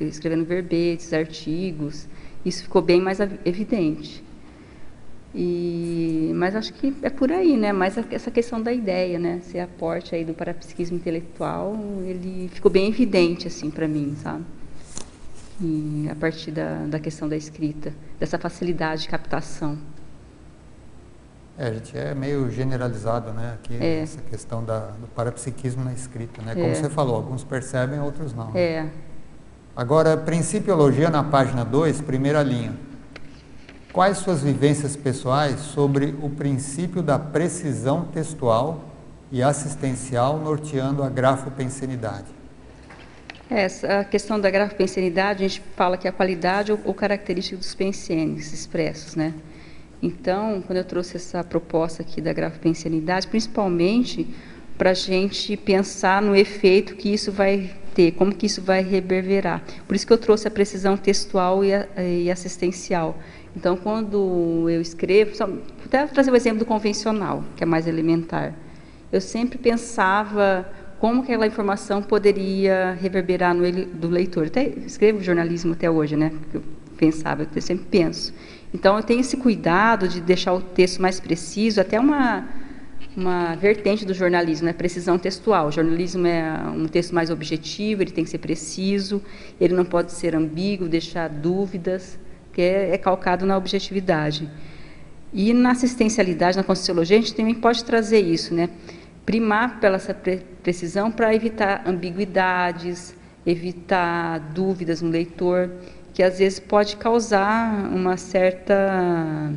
escrevendo verbetes, artigos, isso ficou bem mais evidente. Mas acho que é por aí, né? Mais essa questão da ideia, né? Esse aporte aí do parapsiquismo intelectual, ele ficou bem evidente assim para mim, sabe? E a partir da questão da escrita, dessa facilidade de captação. A gente é meio generalizado, né? Aqui essa questão do parapsiquismo na escrita, né? Como você falou, alguns percebem, outros não. Agora, Principiologia na página 2, primeira linha. Quais suas vivências pessoais sobre o princípio da precisão textual e assistencial norteando a grafopensenidade? Essa questão da grafopensenidade, a gente fala que é a qualidade ou característica dos pensenes expressos, né? Então, quando eu trouxe essa proposta aqui da grafopensenidade, principalmente para a gente pensar no efeito que isso vai ter, como que isso vai reverberar. Por isso que eu trouxe a precisão textual e assistencial. Então, quando eu escrevo, até trazer o exemplo do convencional, que é mais elementar, eu sempre pensava como aquela informação poderia reverberar do leitor. Até escrevo jornalismo até hoje, né? Porque eu pensava, eu sempre penso. Então, eu tenho esse cuidado de deixar o texto mais preciso, até uma vertente do jornalismo, né? Precisão textual. O jornalismo é um texto mais objetivo, ele tem que ser preciso, ele não pode ser ambíguo, deixar dúvidas, que é calcado na objetividade. E na assistencialidade, na conscienciologia, a gente também pode trazer isso, né? Primar pela essa precisão para evitar ambiguidades, evitar dúvidas no leitor, que às vezes pode causar uma certa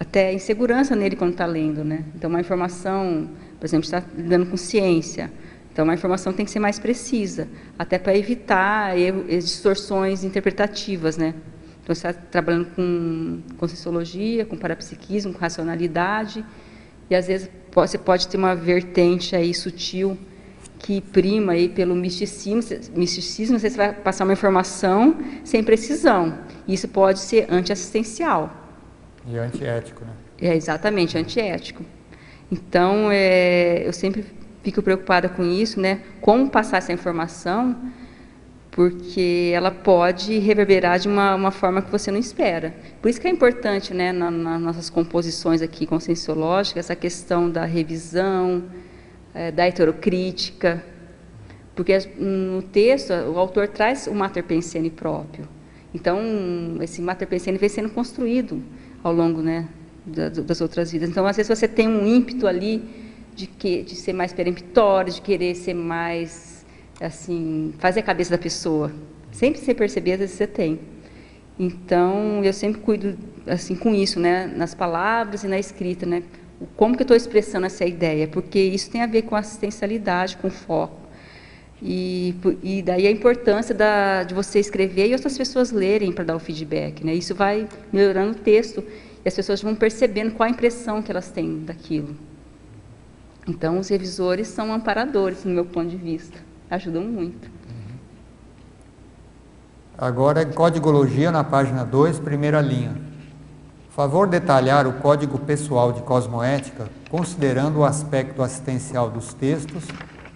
até insegurança nele quando está lendo, né? Então, uma informação, por exemplo, está lidando com ciência, então uma informação tem que ser mais precisa, até para evitar distorções interpretativas, né? Então, você está trabalhando com conscienciologia, com parapsiquismo, com racionalidade, e às vezes você pode ter uma vertente aí sutil que prima aí pelo misticismo, você vai passar uma informação sem precisão. Isso pode ser antiassistencial. E antiético, né? É, exatamente, antiético. Então, eu sempre fico preocupada com isso, né? Como passar essa informação, porque ela pode reverberar de uma forma que você não espera. Por isso que é importante, né, nas nossas composições aqui conscienciológicas, essa questão da revisão, da heterocrítica, porque no texto o autor traz o mater pensene próprio. Então, esse mater pensene vem sendo construído ao longo, né, das outras vidas. Então, às vezes você tem um ímpeto ali de ser mais peremptório, de querer ser mais, assim, fazer a cabeça da pessoa. Sempre você perceber, às vezes você tem. Então, eu sempre cuido, assim, com isso, né, nas palavras e na escrita, né, como que eu estou expressando essa ideia, porque isso tem a ver com assistencialidade, com foco. E daí a importância de você escrever e outras pessoas lerem para dar o feedback, né? Isso vai melhorando o texto e as pessoas vão percebendo qual a impressão que elas têm daquilo. Então, os revisores são amparadores, no meu ponto de vista. Ajudam muito. Agora, em Códigologia, na página 2, primeira linha. Favor detalhar o Código Pessoal de Cosmoética, considerando o aspecto assistencial dos textos,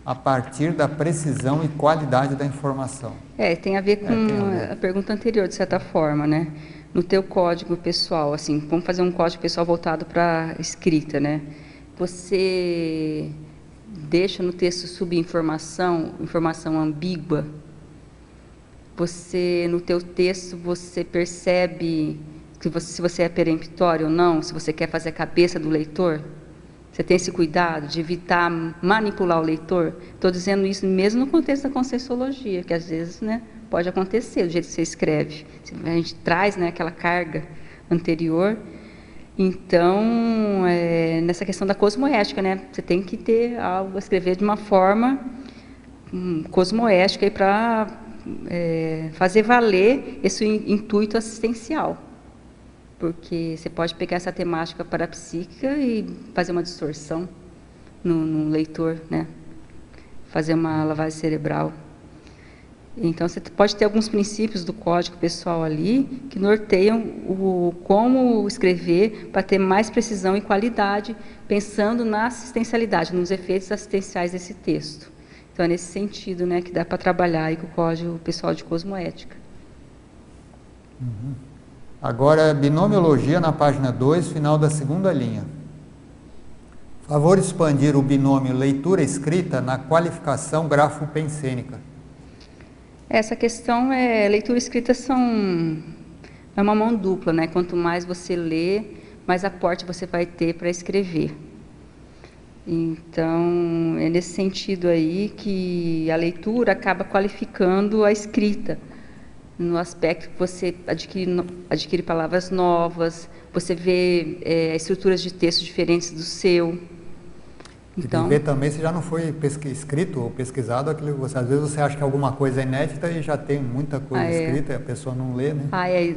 a partir da precisão e qualidade da informação. Tem a ver com a pergunta anterior, de certa forma, né? No teu código pessoal, assim, vamos fazer um código pessoal voltado para a escrita, né? Você deixa no texto subinformação, informação ambígua? No teu texto, você percebe se você é peremptório ou não, se você quer fazer a cabeça do leitor? Você tem esse cuidado de evitar manipular o leitor? Estou dizendo isso mesmo no contexto da conscienciologia, que às vezes, né, pode acontecer do jeito que você escreve. A gente traz, né, aquela carga anterior. Então, nessa questão da cosmoética, né, você tem que ter algo a escrever de uma forma cosmoética para fazer valer esse intuito assistencial. Porque você pode pegar essa temática parapsíquica e fazer uma distorção no leitor, né? Fazer uma lavagem cerebral. Então, você pode ter alguns princípios do código pessoal ali que norteiam como escrever para ter mais precisão e qualidade, pensando na assistencialidade, nos efeitos assistenciais desse texto. Então, é nesse sentido, né, que dá para trabalhar aí com o código pessoal de cosmoética. Agora, binomiologia na página 2, final da segunda linha. Favor expandir o binômio leitura-escrita na qualificação grafo-pensênica. Essa questão leitura e escrita é uma mão dupla, né? Quanto mais você lê, mais aporte você vai ter para escrever. Então, é nesse sentido aí que a leitura acaba qualificando a escrita, no aspecto que você adquire palavras novas, você vê estruturas de texto diferentes do seu. Então, e ver também se já não foi escrito ou pesquisado aquilo que às vezes você acha que alguma coisa é inédita e já tem muita coisa escrita e a pessoa não lê, né?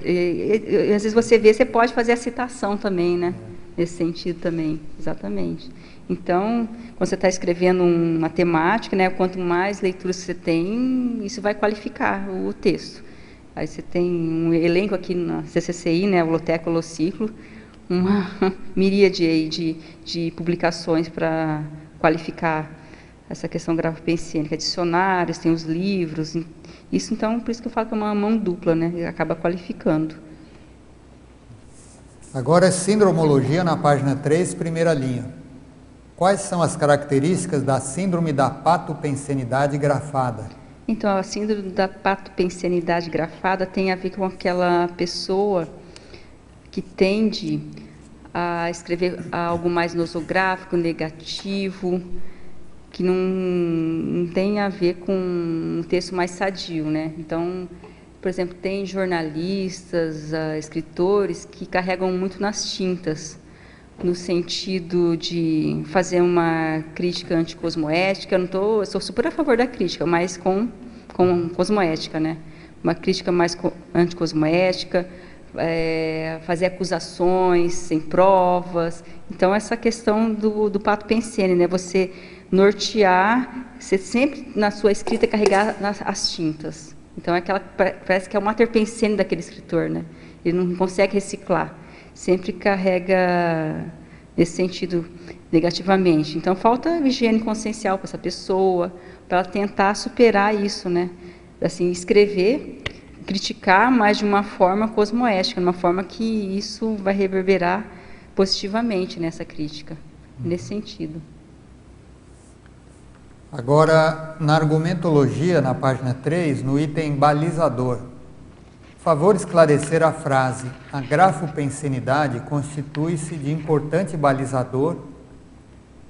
E às vezes você pode fazer a citação também, né? Nesse sentido também, exatamente. Então, quando você está escrevendo uma temática, né, quanto mais leituras você tem, isso vai qualificar o texto. Aí você tem um elenco aqui na CCCI, né, Holoteca, Holociclo, uma miríade aí de publicações para qualificar essa questão grafo-pensênica, dicionários, tem os livros, isso então, por isso que eu falo que é uma mão dupla, né, acaba qualificando. Agora, sindromologia na página 3, primeira linha. Quais são as características da síndrome da patopensenidade grafada? Então, a síndrome da patopensenidade grafada tem a ver com aquela pessoa que tende a escrever algo mais nosográfico, negativo, que não tem a ver com um texto mais sadio, né? Então, por exemplo, tem jornalistas, escritores que carregam muito nas tintas, no sentido de fazer uma crítica anticosmoética. Eu sou super a favor da crítica, mas com cosmoética, né? Uma crítica mais anticosmoética, fazer acusações sem provas. Então, essa questão do pato pensene, né? Você nortear, você sempre na sua escrita carregar as tintas. Então parece que é o mater pensene daquele escritor, né? Ele não consegue reciclar, sempre carrega nesse sentido negativamente. Então falta higiene consciencial para essa pessoa, para ela tentar superar isso, né? Assim, escrever, criticar, mas de uma forma cosmoética, de uma forma que isso vai reverberar positivamente nessa crítica, nesse sentido. Agora, na argumentologia, na página 3, no item balizador, favor esclarecer a frase: a grafopensenidade constitui-se de importante balizador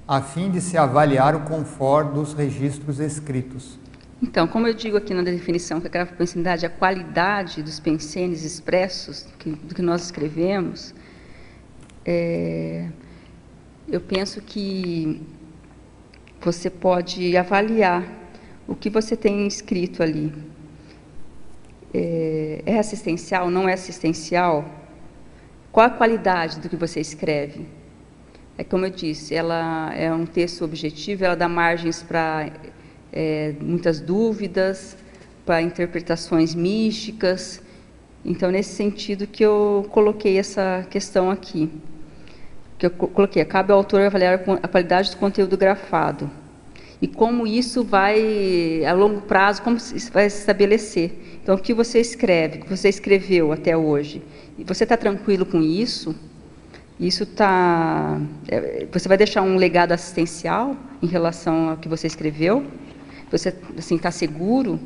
a fim de se avaliar o confort dos registros escritos. Então, como eu digo aqui na definição que a grafopensenidade é a qualidade dos pensenes expressos do que nós escrevemos, eu penso que você pode avaliar o que você tem escrito ali. É assistencial? Não é assistencial? Qual a qualidade do que você escreve? É como eu disse, ela é um texto objetivo, ela dá margens para muitas dúvidas, para interpretações místicas. Então, nesse sentido que eu coloquei essa questão aqui. Que eu coloquei, cabe ao autor avaliar a qualidade do conteúdo grafado. E como isso vai, a longo prazo, como isso vai se estabelecer. Então, o que você escreve, o que você escreveu até hoje, e você está tranquilo com isso? Isso está... você vai deixar um legado assistencial em relação ao que você escreveu? Você assim, está seguro?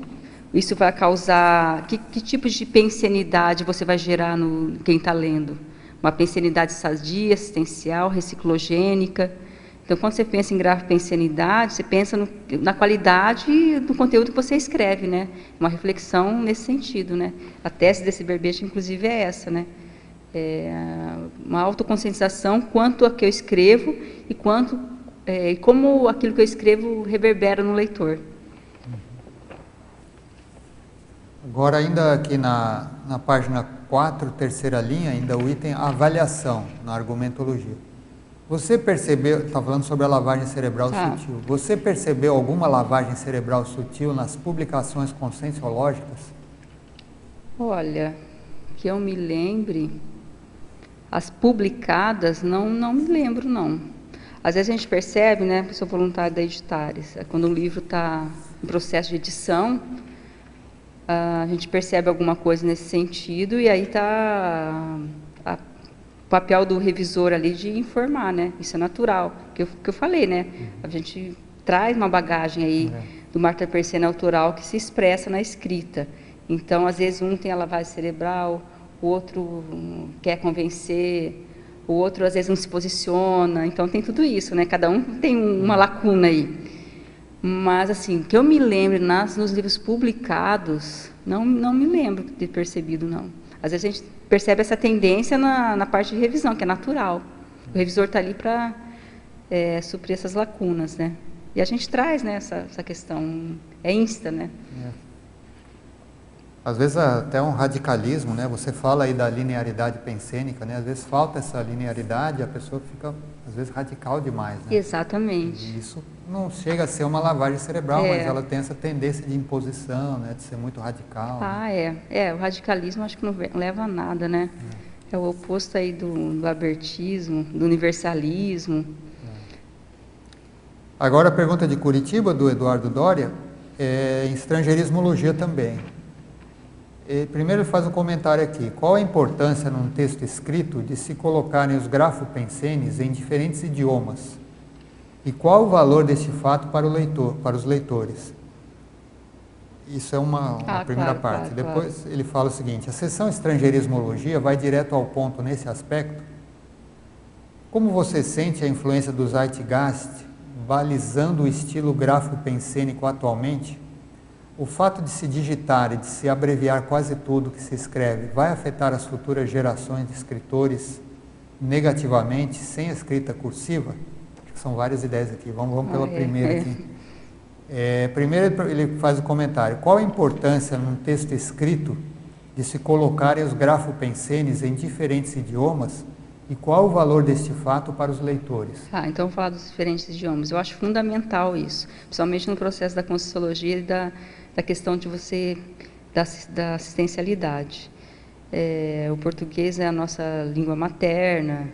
Isso vai causar... Que tipo de pensenidade você vai gerar no quem está lendo? Uma pensenidade sadia, assistencial, reciclogênica. Então, quando você pensa em grafopensenidade, você pensa na qualidade do conteúdo que você escreve, né? Uma reflexão nesse sentido, né? A tese desse verbete, inclusive, é essa, né? Uma autoconscientização quanto a que eu escrevo e como aquilo que eu escrevo reverbera no leitor. Agora, ainda aqui na página 4, terceira linha, ainda o item avaliação, na argumentologia. Você percebeu, está falando sobre a lavagem cerebral sutil, você percebeu alguma lavagem cerebral sutil nas publicações conscienciológicas? Olha, que eu me lembre, as publicadas, não me lembro, não. Às vezes a gente percebe, né, que eu sou voluntária da Editares, quando o livro está em processo de edição, a gente percebe alguma coisa nesse sentido e aí está o papel do revisor ali de informar, né? Isso é natural, que eu falei, né? A gente traz uma bagagem aí do mater pensene autoral que se expressa na escrita. Então, às vezes, um tem a lavagem cerebral, o outro quer convencer, o outro, às vezes, não se posiciona. Então, tem tudo isso, né? Cada um tem uma lacuna aí. Mas, assim, que eu me lembro nos livros publicados, não me lembro de ter percebido, não. Às vezes a gente percebe essa tendência na parte de revisão, que é natural. O revisor está ali para suprir essas lacunas, né? E a gente traz, né, essa questão, insta, né? Às vezes até um radicalismo, né? Você fala aí da linearidade pensênica, né? Às vezes falta essa linearidade, a pessoa fica, às vezes, radical demais, né? Exatamente. E isso não chega a ser uma lavagem cerebral, mas ela tem essa tendência de imposição, né? De ser muito radical. O radicalismo acho que não leva a nada, né? É o oposto aí do abertismo, do universalismo. Agora a pergunta de Curitiba, do Eduardo Doria, em estrangeirismologia também. Primeiro ele faz um comentário aqui. Qual a importância num texto escrito de se colocarem os grafopensenes em diferentes idiomas? E qual o valor deste fato para os leitores? Isso é uma primeira parte. Depois ele fala o seguinte: a seção estrangeirismologia vai direto ao ponto nesse aspecto. Como você sente a influência do Zeitgeist balizando o estilo grafopensênico atualmente? O fato de se digitar e de se abreviar quase tudo que se escreve vai afetar as futuras gerações de escritores negativamente, sem a escrita cursiva? Acho que são várias ideias aqui. Vamos pela primeira aqui. Primeiro ele faz o comentário. Qual a importância num texto escrito de se colocarem os grafopensenes em diferentes idiomas E qual o valor deste fato para os leitores? Então, vou falar dos diferentes idiomas. Eu acho fundamental isso, principalmente no processo da Conscienciologia e da questão de da assistencialidade. O português é a nossa língua materna,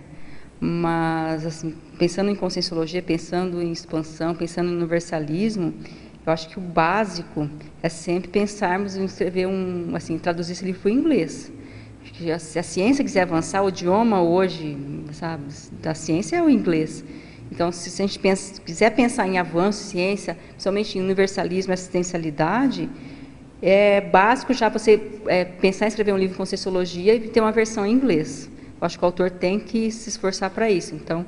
mas, assim, pensando em Conscienciologia, pensando em expansão, pensando em universalismo, eu acho que o básico é sempre pensarmos em escrever traduzir esse livro para o inglês. Se a ciência quiser avançar, o idioma hoje, sabe, da ciência é o inglês. Então, se a gente quiser pensar em avanço, ciência, principalmente em universalismo e assistencialidade, é básico já você pensar em escrever um livro de Conscienciologia e ter uma versão em inglês. Eu acho que o autor tem que se esforçar para isso. Então,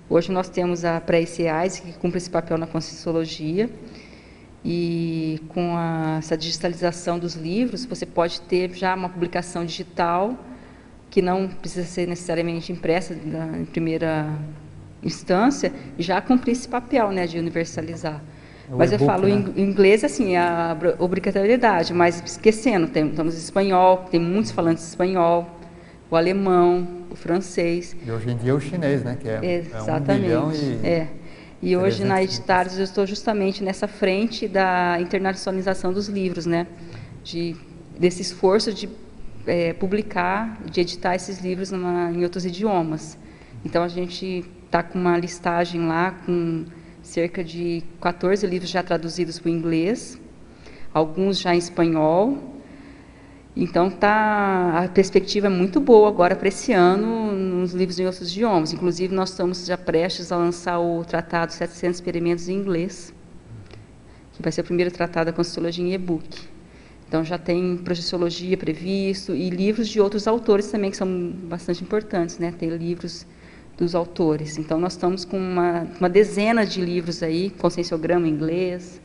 hoje nós temos a Pré-ICEAIS, que cumpre esse papel na Conscienciologia, e com essa digitalização dos livros, você pode ter já uma publicação digital, que não precisa ser necessariamente impressa em primeira instância, e já cumprir esse papel, né, de universalizar. Mas eu falo em inglês, assim, a obrigatoriedade, mas esquecendo, temos espanhol, tem muitos falantes de espanhol, o alemão, o francês. E hoje em dia o chinês, né, que é 1 bilhão e hoje na Editares eu estou justamente nessa frente da internacionalização dos livros, né? Desse esforço de publicar, de editar esses livros em outros idiomas. Então a gente está com uma listagem lá com cerca de 14 livros já traduzidos para o inglês, alguns já em espanhol. Então a perspectiva é muito boa agora para esse ano nos livros em outros idiomas. Inclusive nós estamos já prestes a lançar o tratado 700 experimentos em inglês, que vai ser o primeiro tratado da Conscienciologia em e-book. Então já tem projeciologia previsto e livros de outros autores também que são bastante importantes, né? Tem livros dos autores. Então nós estamos com uma dezena de livros aí, conscienciograma em inglês,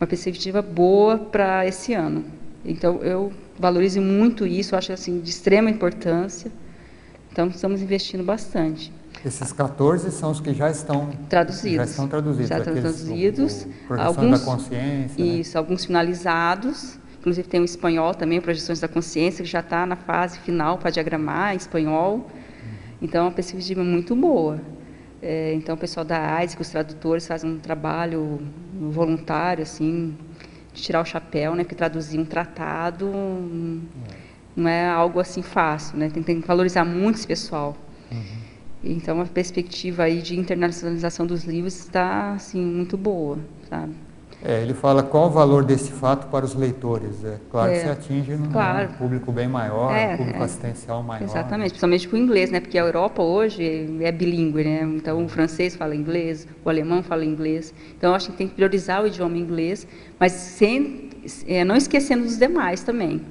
uma perspectiva boa para esse ano. Então eu valorizo muito isso, acho assim de extrema importância. Então estamos investindo bastante. Esses 14 são os que já estão traduzidos. Já estão traduzidos. Projeção da Consciência. Isso, né? Alguns finalizados. Inclusive tem o espanhol também, Projeções da Consciência, que já está na fase final para diagramar em espanhol. Então é uma perspectiva muito boa. Então o pessoal da AIDS, que os tradutores fazem um trabalho voluntário, assim, de tirar o chapéu, né? Porque traduzir um tratado não é algo assim fácil, né? Tem que valorizar muito esse pessoal. Então a perspectiva aí de internacionalização dos livros está assim muito boa, sabe? Ele fala qual o valor desse fato para os leitores. É claro que se atinge um público bem maior, um público assistencial maior. Exatamente, principalmente com o inglês, né? Porque a Europa hoje é bilíngue, né? Então o francês fala inglês, o alemão fala inglês. Então eu acho que tem que priorizar o idioma inglês, mas não esquecendo dos demais também.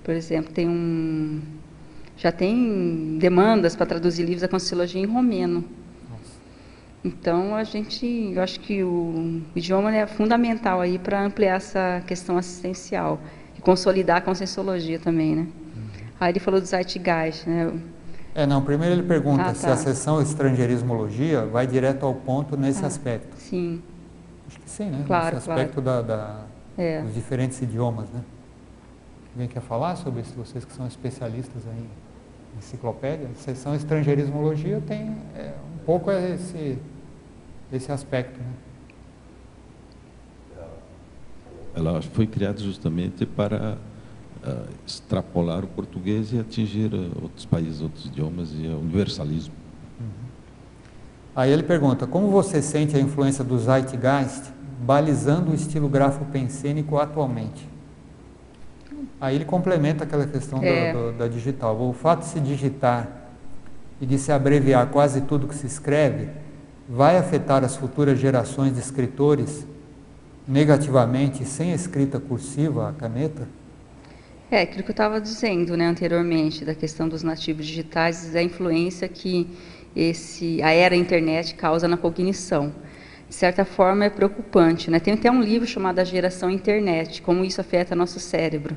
Por exemplo, já tem demandas para traduzir livros da Conscienciologia em romeno. Então, eu acho que o idioma é fundamental aí para ampliar essa questão assistencial e consolidar a Conscienciologia também, né? Aí ele falou do Zeitgeist, né? Primeiro ele pergunta se a seção Estrangeirismologia vai direto ao ponto nesse aspecto. Sim. Acho que sim, né? Claro, nesse aspecto dos diferentes idiomas, né? Alguém quer falar sobre isso? Vocês que são especialistas aí em enciclopédia? A seção Estrangeirismologia tem um pouco esse aspecto, né? Ela foi criada justamente para extrapolar o português e atingir outros países, outros idiomas e o universalismo. Aí ele pergunta, como você sente a influência do Zeitgeist balizando o estilo grafo-pensênico atualmente? Aí ele complementa aquela questão da digital. O fato de se digitar e de se abreviar quase tudo que se escreve vai afetar as futuras gerações de escritores negativamente, sem escrita cursiva, a caneta? Aquilo que eu estava dizendo, né, anteriormente, da questão dos nativos digitais e da influência que a era internet causa na cognição. De certa forma é preocupante, né? Tem até um livro chamado A Geração Internet, como isso afeta nosso cérebro.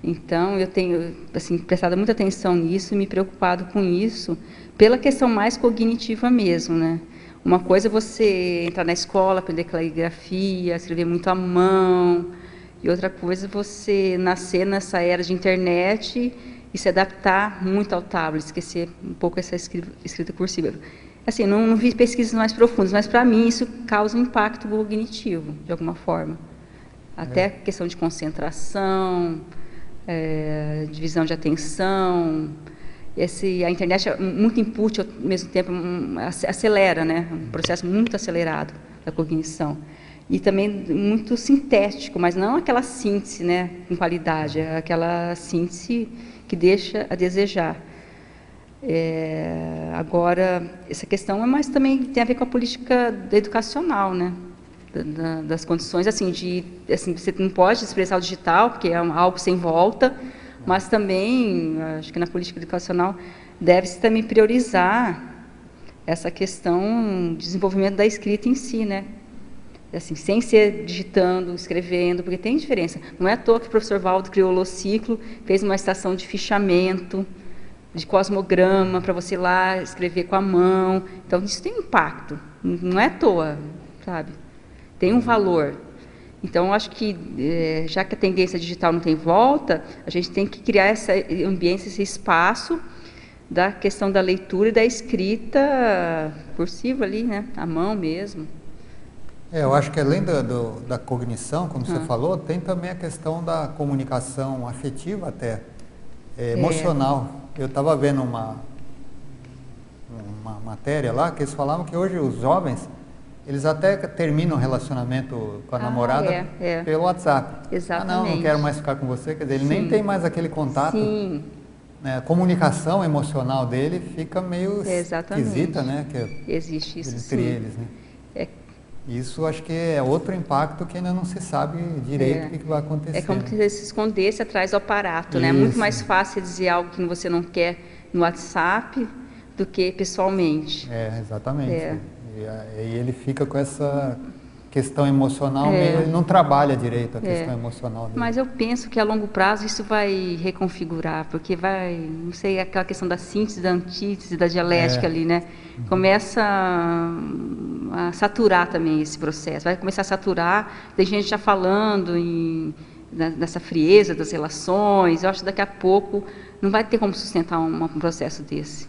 Então, eu tenho assim, prestado muita atenção nisso e me preocupado com isso, pela questão mais cognitiva mesmo, né? Uma coisa é você entrar na escola, aprender caligrafia, escrever muito à mão, e outra coisa é você nascer nessa era de internet e se adaptar muito ao tablet, esquecer um pouco essa escrita cursiva. Assim, não vi pesquisas mais profundas, mas para mim isso causa um impacto cognitivo, de alguma forma. Até questão de concentração, divisão de atenção. A internet é muito input, ao mesmo tempo acelera, né? Um processo muito acelerado da cognição. E também muito sintético, mas não aquela síntese, né, com qualidade, é aquela síntese que deixa a desejar. Agora, essa questão mais também tem a ver com a política educacional, né? Das condições, assim, você não pode expressar o digital, porque é algo sem volta, mas também, acho que na política educacional, deve-se também priorizar essa questão do desenvolvimento da escrita em si, né? Assim, sem ser digitando, escrevendo, porque tem diferença. Não é à toa que o professor Valdo criou o Holociclo, fez uma estação de fichamento, de cosmograma, para você ir lá escrever com a mão. Então, isso tem impacto, não é à toa, sabe? Tem um valor. Então, acho que, já que a tendência digital não tem volta, a gente tem que criar essa ambiência, esse espaço da questão da leitura e da escrita cursiva ali, né? À mão mesmo. Eu acho que além da cognição, como você falou, tem também a questão da comunicação afetiva até, emocional. Eu estava vendo uma matéria lá que eles falavam que hoje os jovens, eles até terminam o relacionamento com a namorada pelo WhatsApp. Exatamente. Não quero mais ficar com você, quer dizer, ele nem tem mais aquele contato. Sim. Né? A comunicação emocional dele fica meio esquisita, né? Existe isso, entre eles, né? Isso acho que é outro impacto que ainda não se sabe direito o que vai acontecer. É como se se escondesse atrás do aparato, né? É muito mais fácil dizer algo que você não quer no WhatsApp do que pessoalmente. Exatamente. E aí ele fica com essa questão emocional, ele não trabalha direito a questão emocional dele. Mas eu penso que a longo prazo isso vai reconfigurar, porque vai, não sei, aquela questão da síntese, da antítese, da dialética ali, né? Começa a saturar também esse processo, vai começar a saturar, tem gente já falando nessa frieza das relações. Eu acho que daqui a pouco não vai ter como sustentar um processo desse.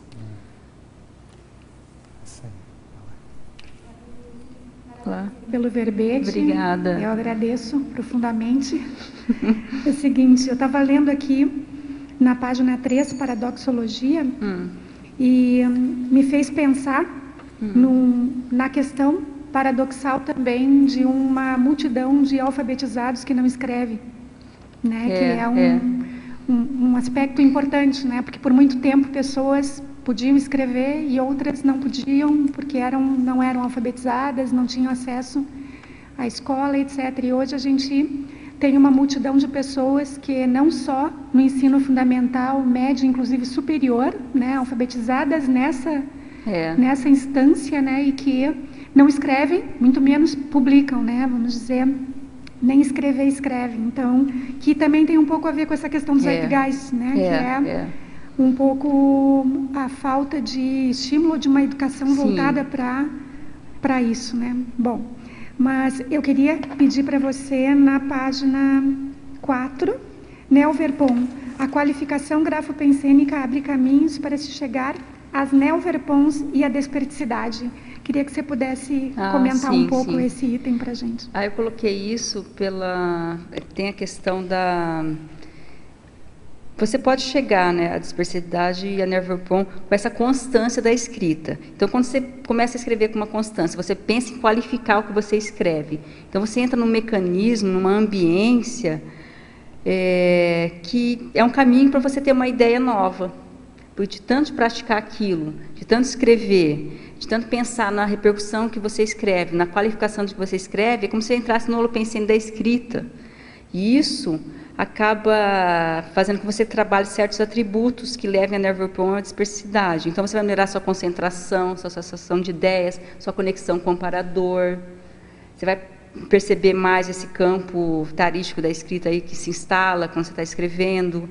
Pelo verbete. Obrigada. Eu agradeço profundamente. É o seguinte, eu estava lendo aqui na página 3, Paradoxologia, e me fez pensar na questão paradoxal também de uma multidão de alfabetizados que não escreve, né? Que é um aspecto importante, né? Porque por muito tempo pessoas podiam escrever e outras não podiam porque não eram alfabetizadas, não tinham acesso à escola, etc. E hoje a gente tem uma multidão de pessoas que não só no ensino fundamental, médio, inclusive superior, né, alfabetizadas nessa instância, né, e que não escrevem, muito menos publicam, né, vamos dizer, nem escrever escrevem. Então, que também tem um pouco a ver com essa questão do Zeitgeist, né, que é um pouco a falta de estímulo de uma educação voltada para isso, né? Bom, mas eu queria pedir para você, na página 4, Neoverpon, a qualificação grafopensênica abre caminhos para se chegar às neoverpons e à desperticidade. Queria que você pudesse comentar um pouco esse item para a gente. Eu coloquei isso tem a questão Você pode chegar, né, à dispersidade e à neoverpon com essa constância da escrita. Então, quando você começa a escrever com uma constância, você pensa em qualificar o que você escreve. Então, você entra num mecanismo, numa ambiência, que é um caminho para você ter uma ideia nova. Porque de tanto praticar aquilo, de tanto escrever, de tanto pensar na repercussão que você escreve, na qualificação do que você escreve, é como se você entrasse no holopensene da escrita. E isso acaba fazendo com que você trabalhe certos atributos que levem a neoverpon à dispersidade. Então, você vai melhorar sua concentração, sua associação de ideias, sua conexão com o parador. Você vai perceber mais esse campo tarístico da escrita aí que se instala quando você está escrevendo.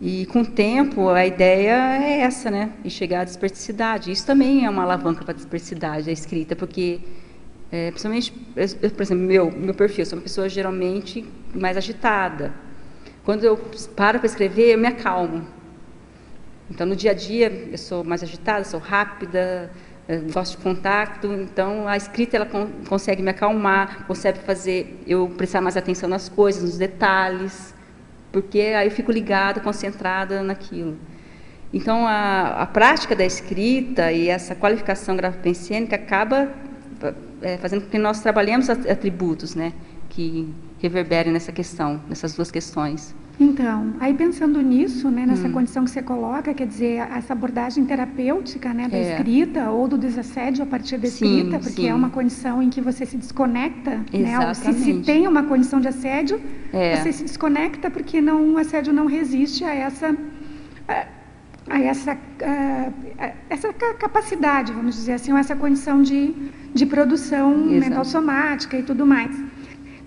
E, com o tempo, a ideia é essa, né? E chegar à dispersidade. Isso também é uma alavanca para a dispersidade da escrita, porque... principalmente, por exemplo, meu perfil, eu sou uma pessoa geralmente mais agitada. Quando eu paro para escrever, eu me acalmo. Então, no dia a dia, eu sou mais agitada, sou rápida, gosto de contato, então a escrita ela consegue me acalmar, consegue fazer eu prestar mais atenção nas coisas, nos detalhes, porque aí eu fico ligada, concentrada naquilo. Então, a prática da escrita e essa qualificação grafopensênica acaba fazendo com que nós trabalhemos atributos, né, que reverberem nessa questão, nessas duas questões. Então, aí pensando nisso, né, nessa condição que você coloca, quer dizer, essa abordagem terapêutica, né, da escrita ou do desassédio a partir da escrita, porque é uma condição em que você se desconecta, né, se tem uma condição de assédio, você se desconecta porque o assédio não resiste a essa capacidade, vamos dizer assim, ou essa condição de produção mental somática e tudo mais.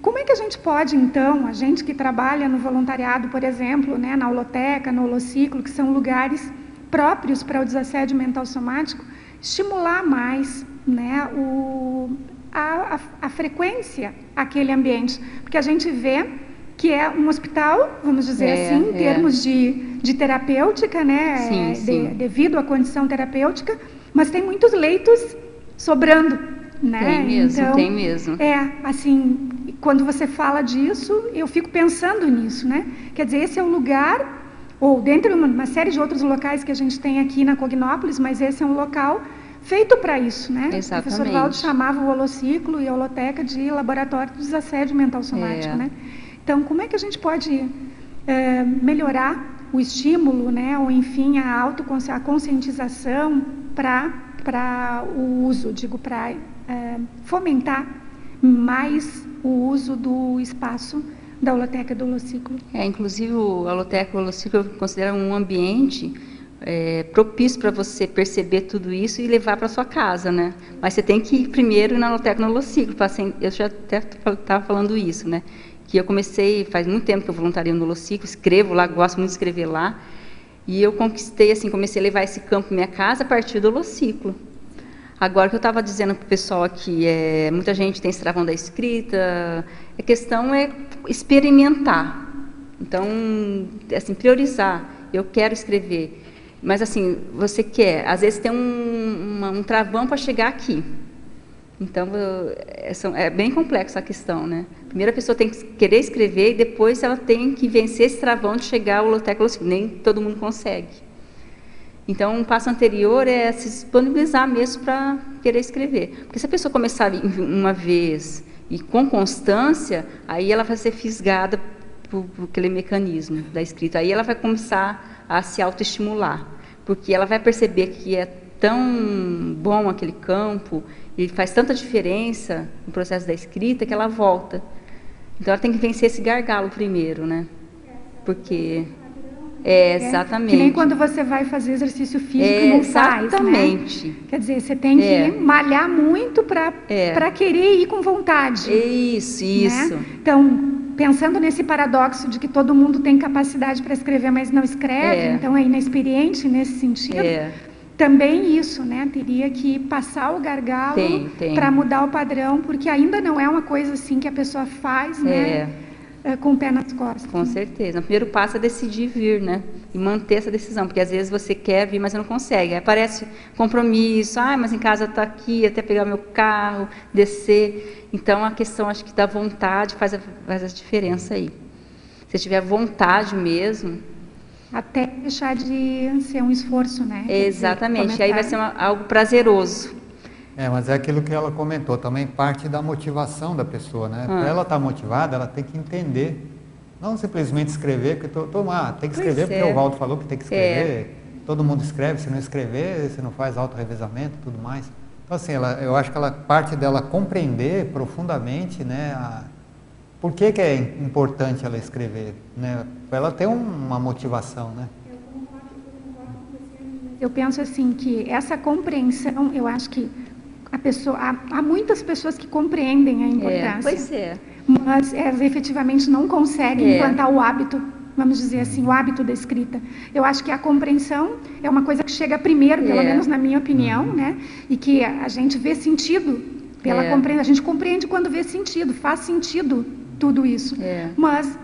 Como é que a gente pode, então, a gente que trabalha no voluntariado, por exemplo, né, na holoteca, no holociclo, que são lugares próprios para o desassédio mental somático, estimular mais, né, a frequência àquele ambiente? Porque a gente vê que é um hospital, vamos dizer assim, em termos de terapêutica, né, devido à condição terapêutica, mas tem muitos leitos sobrando, né? Tem mesmo, então, tem mesmo. Assim, quando você fala disso, eu fico pensando nisso, né? Quer dizer, esse é o lugar, ou dentre uma série de outros locais que a gente tem aqui na Cognópolis, mas esse é um local feito para isso, né? Exatamente. O professor Valdo chamava o holociclo e a holoteca de laboratório de desassédio mental somático, né? Então, como é que a gente pode melhorar o estímulo, né? Ou, enfim, a conscientização para o uso, para fomentar mais o uso do espaço da holoteca do holociclo? Inclusive, a holoteca e o holociclo eu considero um ambiente propício para você perceber tudo isso e levar para sua casa, né? Mas você tem que ir primeiro na holoteca e no holociclo. Eu já até estava falando isso, né? Que eu comecei, faz muito tempo que eu voluntario no holociclo, escrevo lá, gosto muito de escrever lá, e eu conquistei, assim, comecei a levar esse campo para minha casa a partir do holociclo. Agora, o que eu estava dizendo para o pessoal aqui, muita gente tem esse travão da escrita, a questão é experimentar. Então, assim, priorizar. Eu quero escrever, mas, assim, você quer, às vezes tem um travão para chegar aqui. Então, é bem complexa a questão, né? Primeiro a pessoa tem que querer escrever e depois ela tem que vencer esse travão de chegar ao holoteca. Nem todo mundo consegue. Então, um passo anterior é se disponibilizar mesmo para querer escrever. Porque se a pessoa começar uma vez e com constância, aí ela vai ser fisgada por aquele mecanismo da escrita. Aí ela vai começar a se autoestimular, porque ela vai perceber que é tão bom aquele campo e faz tanta diferença no processo da escrita que ela volta. Então, ela tem que vencer esse gargalo primeiro, né? Porque... exatamente. Que nem quando você vai fazer exercício físico e não faz, exatamente. Né? Quer dizer, você tem que malhar muito para querer ir com vontade. Isso. Né? Então, pensando nesse paradoxo de que todo mundo tem capacidade para escrever, mas não escreve, então é inexperiente nesse sentido, também isso, né? Teria que passar o gargalo para mudar o padrão, porque ainda não é uma coisa assim que a pessoa faz, né? Com o pé nas costas. Com certeza. O primeiro passo é decidir vir, né? E manter essa decisão, porque às vezes você quer vir, mas não consegue. Aí aparece compromisso, mas em casa está aqui, até pegar meu carro, descer. Então, a questão, acho que da vontade faz a diferença aí. Se tiver vontade mesmo... Até deixar de ser um esforço, né? Exatamente. Aí vai ser algo prazeroso. Mas é aquilo que ela comentou, também parte da motivação da pessoa, né? Para ela estar motivada, ela tem que entender, não simplesmente escrever, porque tem que escrever porque o Valdo falou que tem que escrever, todo mundo escreve, se não escrever, você não faz autorrevezamento e tudo mais. Então, assim, eu acho que parte dela compreender profundamente, né, por que é importante ela escrever, né? Para ela ter uma motivação, né? Eu penso assim, que essa compreensão, eu acho que há muitas pessoas que compreendem a importância, mas efetivamente não conseguem implantar o hábito, vamos dizer assim, o hábito da escrita. Eu acho que a compreensão é uma coisa que chega primeiro, pelo menos na minha opinião, né? E que a gente vê sentido pela compreensão. A gente compreende quando vê sentido, faz sentido tudo isso. Mas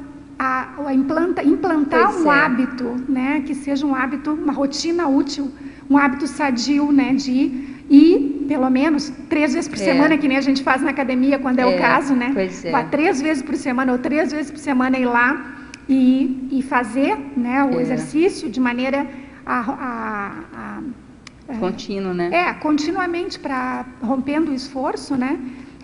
implantar Pois um é. hábito, né, que seja um hábito, uma rotina útil, um hábito sadio, né, de ir pelo menos 3 vezes por semana, que nem a gente faz na academia quando é o caso, né? Pois é. Vá 3 vezes por semana ou 3 vezes por semana ir lá e fazer, né, o exercício de maneira Contínuo, né? Continuamente, para rompendo o esforço, né,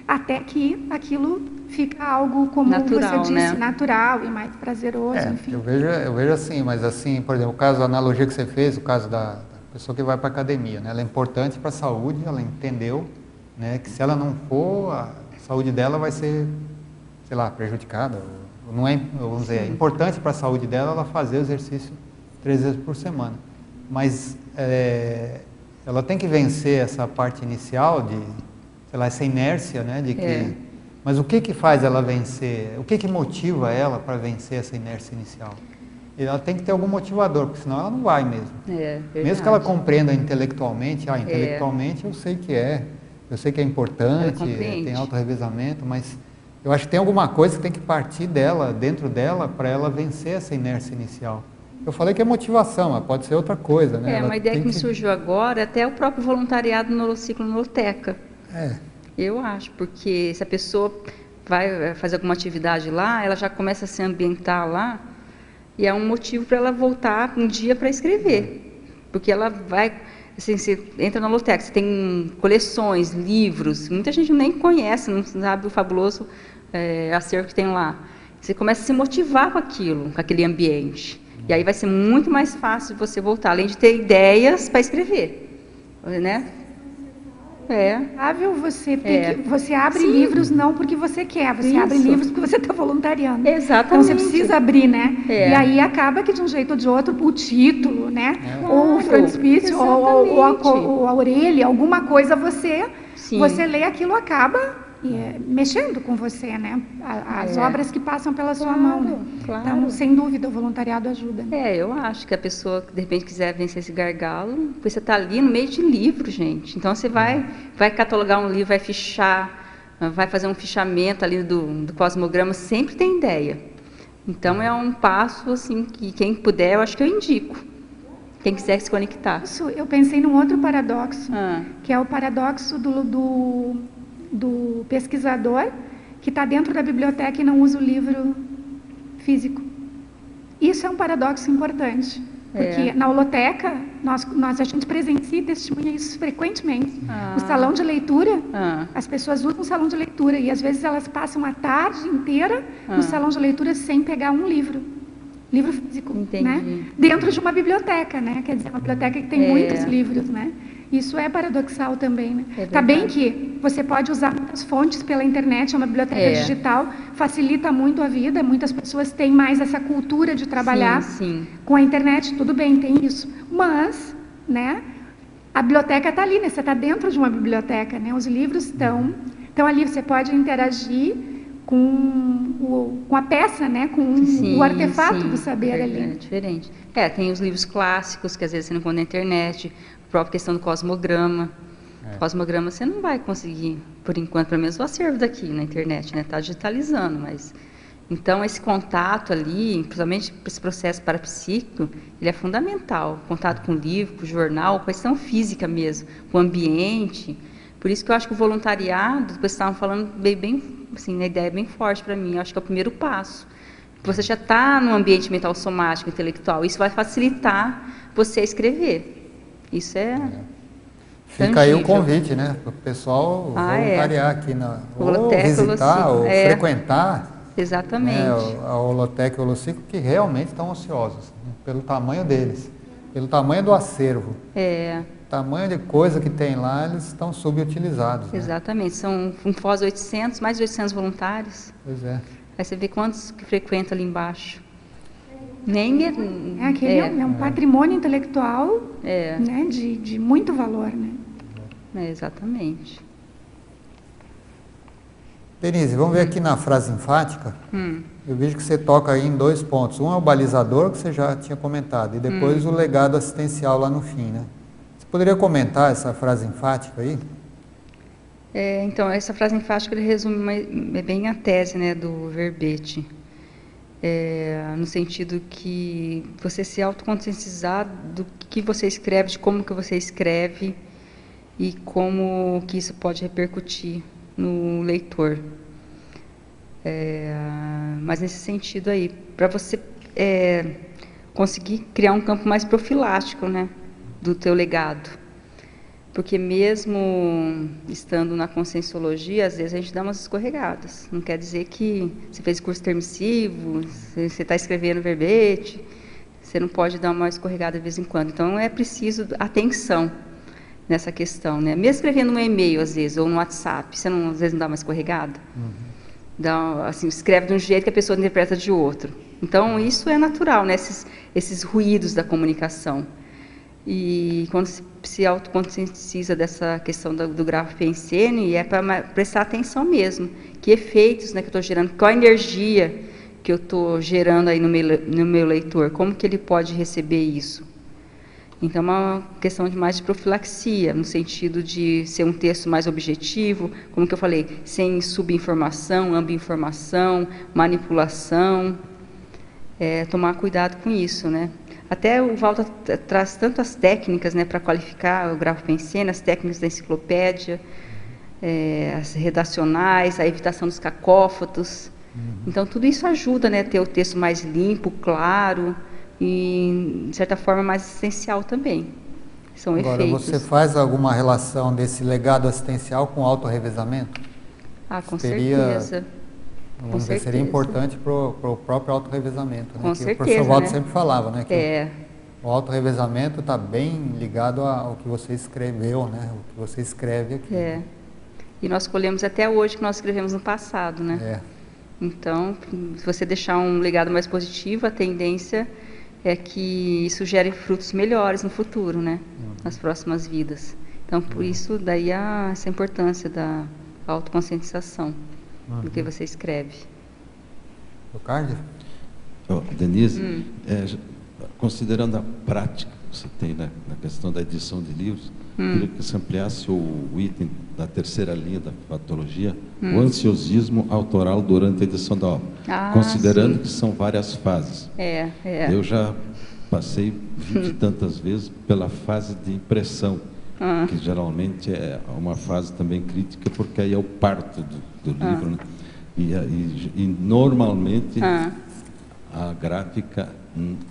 até que aquilo fica algo, como natural, você disse, né? natural e mais prazeroso, enfim. Eu vejo assim, mas assim, por exemplo, o caso, a analogia que você fez, o caso da pessoa que vai para a academia, né, ela é importante para a saúde, ela entendeu, né, que se ela não for, a saúde dela vai ser, sei lá, prejudicada. Não é, vamos dizer, é importante para a saúde dela ela fazer o exercício 3 vezes por semana. Mas ela tem que vencer essa parte inicial de, sei lá, essa inércia, né, de que... Mas o que faz ela vencer? O que motiva ela para vencer essa inércia inicial? E ela tem que ter algum motivador, porque senão ela não vai mesmo. Mesmo que ela compreenda intelectualmente, intelectualmente eu sei que eu sei que é importante, tem autorrevezamento, mas eu acho que tem alguma coisa que tem que partir dela, dentro dela, para ela vencer essa inércia inicial. Eu falei que é motivação, mas pode ser outra coisa, né? Uma ideia que me surgiu agora, até o próprio voluntariado no ciclo Noloteca. Eu acho, porque se a pessoa vai fazer alguma atividade lá, ela já começa a se ambientar lá, e é um motivo para ela voltar um dia para escrever. Porque ela vai, assim, você entra na Noloteca, você tem coleções, livros, muita gente nem conhece, não sabe o fabuloso acervo que tem lá. Você começa a se motivar com aquilo, com aquele ambiente. E aí vai ser muito mais fácil você voltar, além de ter ideias para escrever, né? Você abre livros não porque você quer, você abre livros porque você está voluntariando. Exatamente. Então você precisa abrir, né? E aí acaba que de um jeito ou de outro, o título, né? Ou o frontispício, ou a orelha, alguma coisa você lê, aquilo acaba mexendo com você, né? As obras que passam pela sua mão, né? Então, sem dúvida, o voluntariado ajuda. Eu acho que a pessoa que de repente quiser vencer esse gargalo, você está ali no meio de livro, gente. Então você vai catalogar um livro, vai fichar, vai fazer um fichamento ali do cosmograma, sempre tem ideia. Então é um passo assim que quem puder, eu acho que eu indico. Quem quiser se conectar. Isso, eu pensei num outro paradoxo, que é o paradoxo do pesquisador que está dentro da biblioteca e não usa o livro físico. Isso é um paradoxo importante, porque na holoteca a gente presencia e testemunha isso frequentemente. O salão de leitura, as pessoas usam o salão de leitura e às vezes elas passam a tarde inteira no salão de leitura sem pegar um livro físico, né? Dentro de uma biblioteca, né? Quer dizer, uma biblioteca que tem muitos livros, né? Isso é paradoxal também, né? Tá bem que você pode usar muitas fontes pela internet, é uma biblioteca digital, facilita muito a vida, muitas pessoas têm mais essa cultura de trabalhar com a internet, tudo bem, tem isso. Mas, né, a biblioteca está ali, né? Você está dentro de uma biblioteca, né? Os livros estão ali, você pode interagir com a peça, né? Com o artefato do saber ali. É diferente. Tem os livros clássicos, que às vezes você não encontra na internet, a própria questão do cosmograma. Cosmograma você não vai conseguir, por enquanto, pelo menos o acervo daqui na internet, né? Está digitalizando, mas... Então, esse contato ali, principalmente esse processo parapsíquico, ele é fundamental. Contato com o livro, com o jornal, com a questão física mesmo, com o ambiente. Por isso que eu acho que o voluntariado, depois vocês estavam falando bem assim, a ideia é bem forte para mim, eu acho que é o primeiro passo. Você já está no ambiente mental somático, intelectual, isso vai facilitar você a escrever. Isso Fica aí o convite, né? Para o pessoal voluntariar aqui, ou visitar, ou frequentar. Exatamente. A Holoteca e o Holociclo, que realmente estão ociosos, né? Pelo tamanho deles, pelo tamanho do acervo. O tamanho de coisa que tem lá, eles estão subutilizados. Exatamente. Né? São um Foz 800, mais de 800 voluntários. Pois é. Aí você vê quantos que frequentam ali embaixo. É um patrimônio intelectual né, de muito valor. Né? Exatamente. Denise, vamos ver aqui na frase enfática. Eu vejo que você toca aí em 2 pontos. Um é o balizador, que você já tinha comentado, e depois o legado assistencial lá no fim, né? Você poderia comentar essa frase enfática aí? Então, essa frase enfática ele resume bem a tese, né, do verbete. no sentido que você se autoconscientizar do que você escreve, de como que você escreve e como que isso pode repercutir no leitor. Mas nesse sentido aí, para você conseguir criar um campo mais profilático, né, do teu legado. Porque mesmo estando na conscienciologia, às vezes a gente dá umas escorregadas. Não quer dizer que você fez curso permissivo, você está escrevendo verbete, você não pode dar uma escorregada de vez em quando. Então, é preciso atenção nessa questão, né? Mesmo escrevendo um e-mail, às vezes, ou no WhatsApp, você não, às vezes não dá uma escorregada? Dá, assim, escreve de um jeito que a pessoa interpreta de outro. Então, isso é natural, né? Esses ruídos da comunicação. E quando se autoconscientiza dessa questão do grafo pensene, é para prestar atenção mesmo. Que efeitos, né, que eu estou gerando, qual a energia que eu estou gerando aí no meu leitor, como que ele pode receber isso? Então, é uma questão mais de profilaxia, no sentido de ser um texto mais objetivo, como que eu falei, sem subinformação, ambinformação, manipulação, tomar cuidado com isso, né? Até o Walter traz tantas técnicas, né, para qualificar o grafo pensene, as técnicas da enciclopédia, as redacionais, a evitação dos cacófatos. Então, tudo isso ajuda, né, a ter o texto mais limpo, claro e, de certa forma, mais assistencial também. São Agora, efeitos. você faz alguma relação desse legado assistencial com o autorrevezamento? Com certeza. Vamos ver, seria importante para o próprio autorrevezamento, né? Com que certeza, o professor Walter né? sempre falava, né? Que o autorrevezamento está bem ligado ao que você escreveu, né? O que você escreve aqui. E nós colhemos até hoje o que nós escrevemos no passado, né? Então, se você deixar um legado mais positivo, a tendência é que isso gere frutos melhores no futuro, né? Nas próximas vidas. Então, por isso, daí essa importância da autoconscientização do que você escreve. Ricardo? Denise, considerando a prática que você tem na questão da edição de livros, queria que você ampliasse o item da terceira linha da patologia, o ansiosismo autoral durante a edição da obra, considerando que são várias fases. Eu já passei 20 e tantas vezes pela fase de impressão, que geralmente é uma fase também crítica, porque aí é o parto do livro, né? E normalmente a gráfica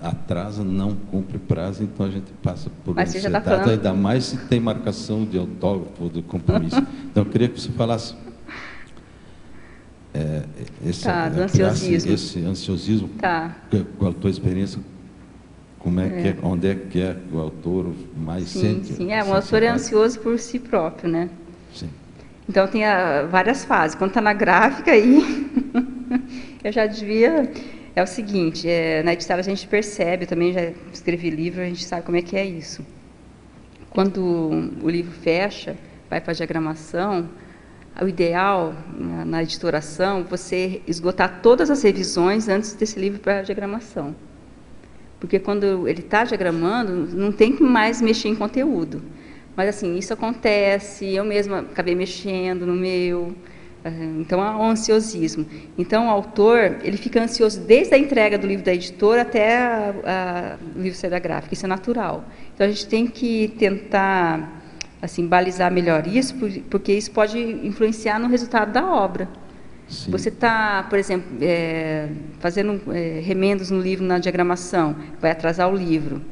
atrasa, não cumpre prazo, então a gente passa por ansiedade, ainda mais se tem marcação de autógrafo, de compromisso. Então eu queria que você falasse do ansiosismo. Esse ansiosismo, com a tua experiência, como é que onde é que o autor mais sente? Sim, o autor é ansioso por si próprio, né? Sim. Então tem várias fases. Quando está na gráfica aí, eu já devia. É o seguinte, na edição a gente percebe, eu também já escrevi livro, a gente sabe como é que é isso. Quando o livro fecha, vai para a diagramação, o ideal na editoração, você esgotar todas as revisões antes desse livro para a diagramação. Porque quando ele está diagramando, não tem que mais mexer em conteúdo. Mas assim, isso acontece, eu mesma acabei mexendo no meu. Então, há um ansiosismo. Então, o autor, ele fica ansioso desde a entrega do livro da editora até o livro sair da gráfica. Isso é natural. Então, a gente tem que tentar, assim, balizar melhor isso, porque isso pode influenciar no resultado da obra. Sim. Você está, por exemplo, fazendo remendos no livro na diagramação, vai atrasar o livro.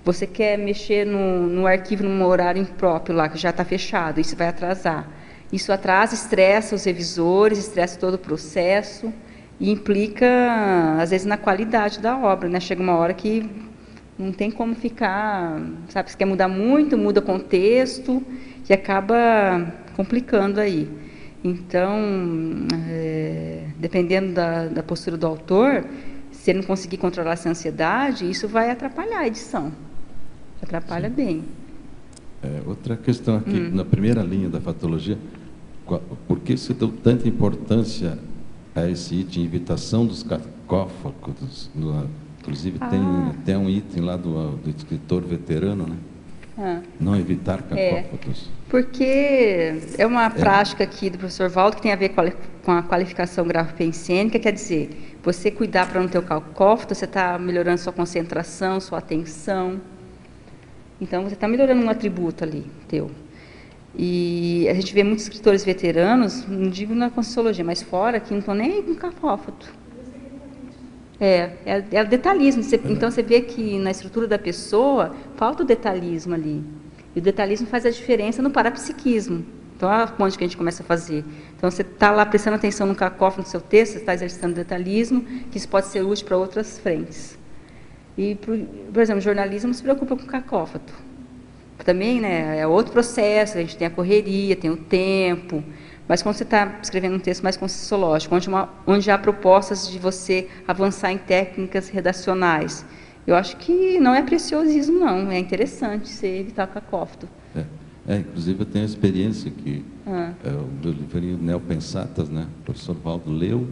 Você quer mexer no arquivo num horário impróprio lá, que já está fechado, isso vai atrasar. Isso atrasa, estressa os revisores, estressa todo o processo e implica, às vezes, na qualidade da obra, né? Chega uma hora que não tem como ficar, sabe, você quer mudar muito, muda o contexto e acaba complicando aí. Então, dependendo da postura do autor, se ele não conseguir controlar essa ansiedade, isso vai atrapalhar a edição. Atrapalha bem. Outra questão aqui, na primeira linha da patologia, por que você deu tanta importância a esse item, evitação dos cacófagos? Inclusive, tem até um item lá do escritor veterano, né? Não evitar cacófatos. Porque é uma prática aqui do professor Valdo que tem a ver com a qualificação grafopensênica, quer dizer, você cuidar para não ter o cacófato, você está melhorando sua concentração, sua atenção. Então, você está melhorando um atributo ali, teu. E a gente vê muitos escritores veteranos, não digo na Conscienciologia, mas fora, que não estão nem aí com cacófato. É o detalhismo. Então, você vê que na estrutura da pessoa, falta o detalhismo ali. E o detalhismo faz a diferença no parapsiquismo. Então, é onde que a gente começa a fazer. Então, você está lá prestando atenção no cacófato do seu texto, você está exercitando o detalhismo, que isso pode ser útil para outras frentes. E, por exemplo, o jornalismo não se preocupa com cacófato. Também, né, é outro processo, a gente tem a correria, tem o tempo, mas quando você está escrevendo um texto mais conscienciológico, onde há propostas de você avançar em técnicas redacionais, eu acho que não é preciosismo, não, é interessante você evitar o cacófato. Inclusive eu tenho a experiência que o meu livrinho Neopensatas, né, o professor Valdo leu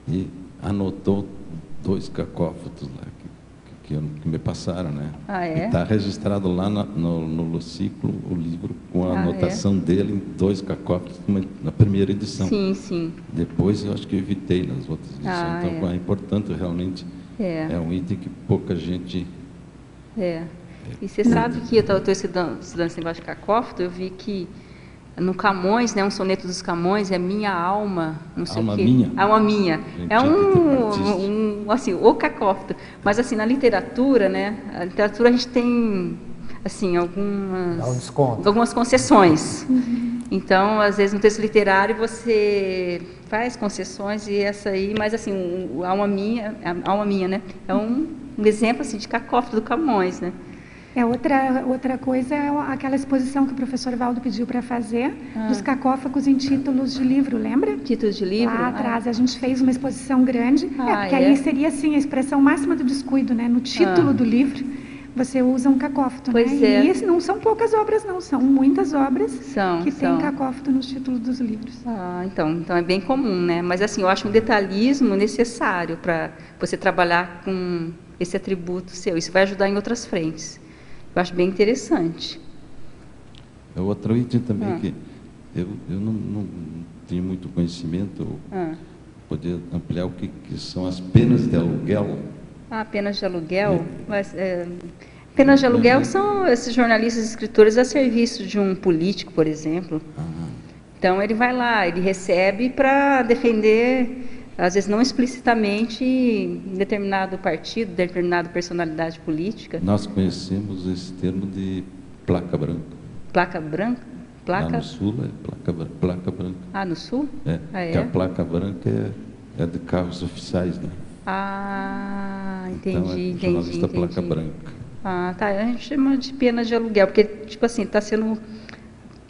e anotou 2 cacófatos lá que me passaram, né? E está registrado lá no Luciclo, o livro, com a anotação dele em 2 cacófatos na primeira edição. Sim. Depois eu acho que eu evitei nas outras edições. Então é importante realmente, é um item que pouca gente... E você sabe que eu estou estudando esse negócio de cacófato, eu vi que no Camões, né, um soneto dos Camões, é minha alma, não sei o quê. Alma minha. É assim, o cacófato. Mas assim, na literatura, né, a literatura a gente tem, assim, algumas concessões. Então, às vezes no texto literário você faz concessões e essa aí, mas assim, a alma minha, né, é um exemplo assim de cacófato do Camões, né? Outra coisa é aquela exposição que o professor Valdo pediu para fazer, dos cacófagos em títulos de livro, lembra? Títulos de livro? Lá atrás, a gente fez uma exposição grande, porque aí seria assim, a expressão máxima do descuido, né? No título do livro, você usa um cacófato, né? E não são poucas obras, não, são muitas obras que têm cacófato nos títulos dos livros. Então é bem comum, né? Mas assim, eu acho um detalhismo necessário para você trabalhar com esse atributo seu, isso vai ajudar em outras frentes. Eu acho bem interessante. É outro item também que eu não tenho muito conhecimento, poder ampliar o que são as penas de aluguel. Penas de aluguel? Penas de aluguel são esses jornalistas e escritores a serviço de um político, por exemplo. Então, ele vai lá, ele recebe para defender, às vezes não explicitamente, determinado partido, determinada personalidade política. Nós conhecemos esse termo de placa branca. Placa branca? Lá no Sul é placa branca. No Sul? Que a placa branca é de carros oficiais, né? Entendi, então, jornalista placa branca. A gente chama de pena de aluguel, porque, tipo assim, está sendo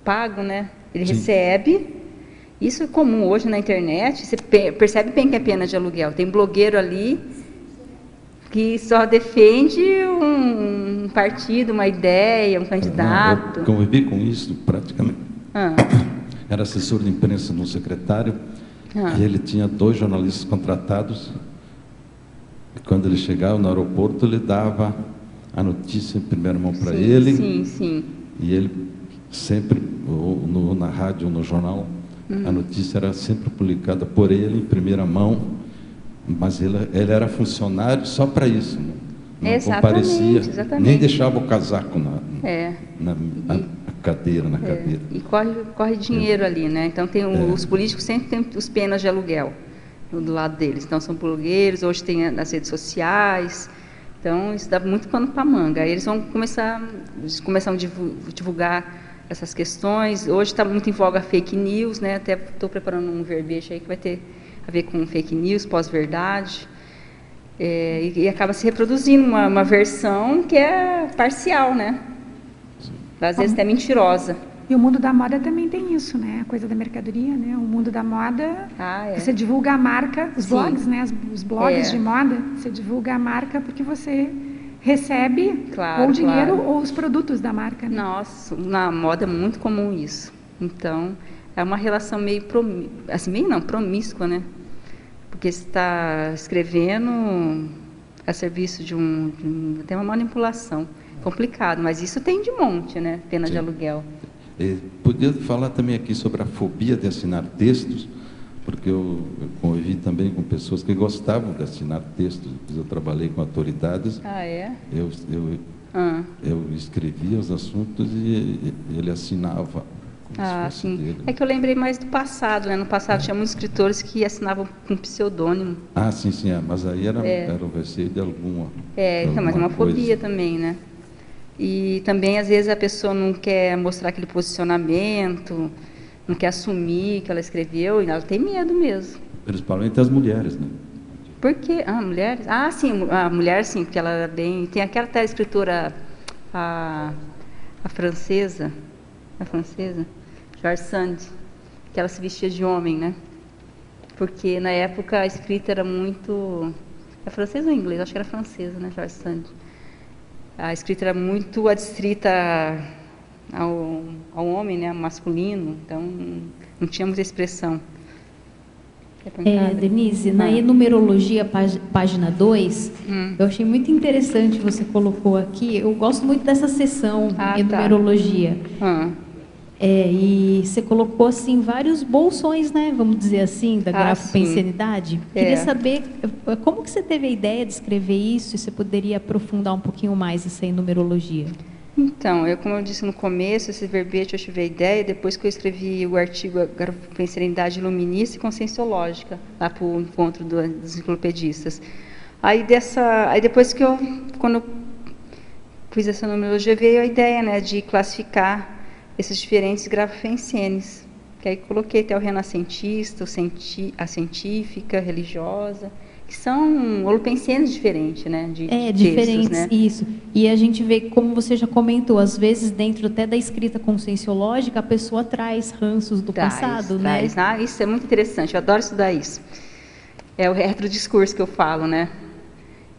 pago, né? Ele recebe. Isso é comum hoje na internet, você percebe bem que é pena de aluguel. Tem blogueiro ali que só defende um partido, uma ideia, um candidato. Eu convivi com isso praticamente. Era assessor de imprensa no secretário, e ele tinha 2 jornalistas contratados. E quando ele chegava no aeroporto, ele dava a notícia em primeira mão para ele. Sim. E ele sempre, na rádio, no jornal, a notícia era sempre publicada por ele em primeira mão, mas ele era funcionário só para isso, não comparecia, nem deixava o casaco na cadeira. E corre dinheiro ali, né? Então os políticos sempre têm os penas de aluguel do lado deles. Então são blogueiros, hoje tem nas redes sociais. Então isso dá muito pano para manga. Aí eles vão começar a divulgar essas questões. Hoje está muito em voga fake news, né? Até estou preparando um verbete aí que vai ter a ver com fake news, pós-verdade, e acaba se reproduzindo uma versão que é parcial, né? Às vezes até mentirosa. E o mundo da moda também tem isso, né? A coisa da mercadoria, né? O mundo da moda, você divulga a marca, os blogs, né? Os blogs de moda, você divulga a marca porque você recebe ou dinheiro ou os produtos da marca. Né? Nossa, na moda é muito comum isso. Então, é uma relação meio promíscua, né? Porque você está escrevendo a serviço de até uma manipulação. complicado, mas isso tem de monte, né? Pena de aluguel. Podia falar também aqui sobre a fobia de assinar textos, porque eu convivi também com pessoas que gostavam de assinar textos. Eu trabalhei com autoridades. Ah, é? Eu escrevia os assuntos e ele assinava. Sim. Dele. É que eu lembrei mais do passado, né? No passado tinha muitos escritores que assinavam com pseudônimo. Sim, mas aí era o receio de alguma. Mas é uma fobia também, né? E também, às vezes, a pessoa não quer mostrar aquele posicionamento, não quer assumir que ela escreveu, e ela tem medo mesmo. Principalmente as mulheres, né? Por quê? Mulheres? Sim, a mulher, sim, porque ela é bem... Tem aquela até escritora, a francesa, George Sand, que ela se vestia de homem, né? Porque, na época, a escrita era muito... É francesa ou inglês? Acho que era francesa, né, George Sand. A escrita era muito adstrita ao homem, né, masculino, então não tinha muita expressão. Denise, na enumerologia, página 2, eu achei muito interessante, você colocou aqui, eu gosto muito dessa seção, enumerologia. E você colocou, assim, vários bolsões, né, vamos dizer assim, da grafopensenidade. Queria saber como que você teve a ideia de escrever isso, e você poderia aprofundar um pouquinho mais essa enumerologia. Então, como eu disse no começo, esse verbete eu tive a ideia depois que eu escrevi o artigo Grafopensenidade Iluminista e Conscienciológica, lá para o encontro dos enciclopedistas. Aí depois que quando eu fiz essa numerologia, veio a ideia, né, de classificar esses diferentes grafopensênios, que aí coloquei até o renascentista, a científica, a religiosa, que são holopensênios diferentes, né? Diferentes, né? Isso. E a gente vê, como você já comentou, às vezes dentro até da escrita conscienciológica, a pessoa traz ranços do passado, né? Isso é muito interessante, eu adoro estudar isso. É o retrodiscurso que eu falo, né?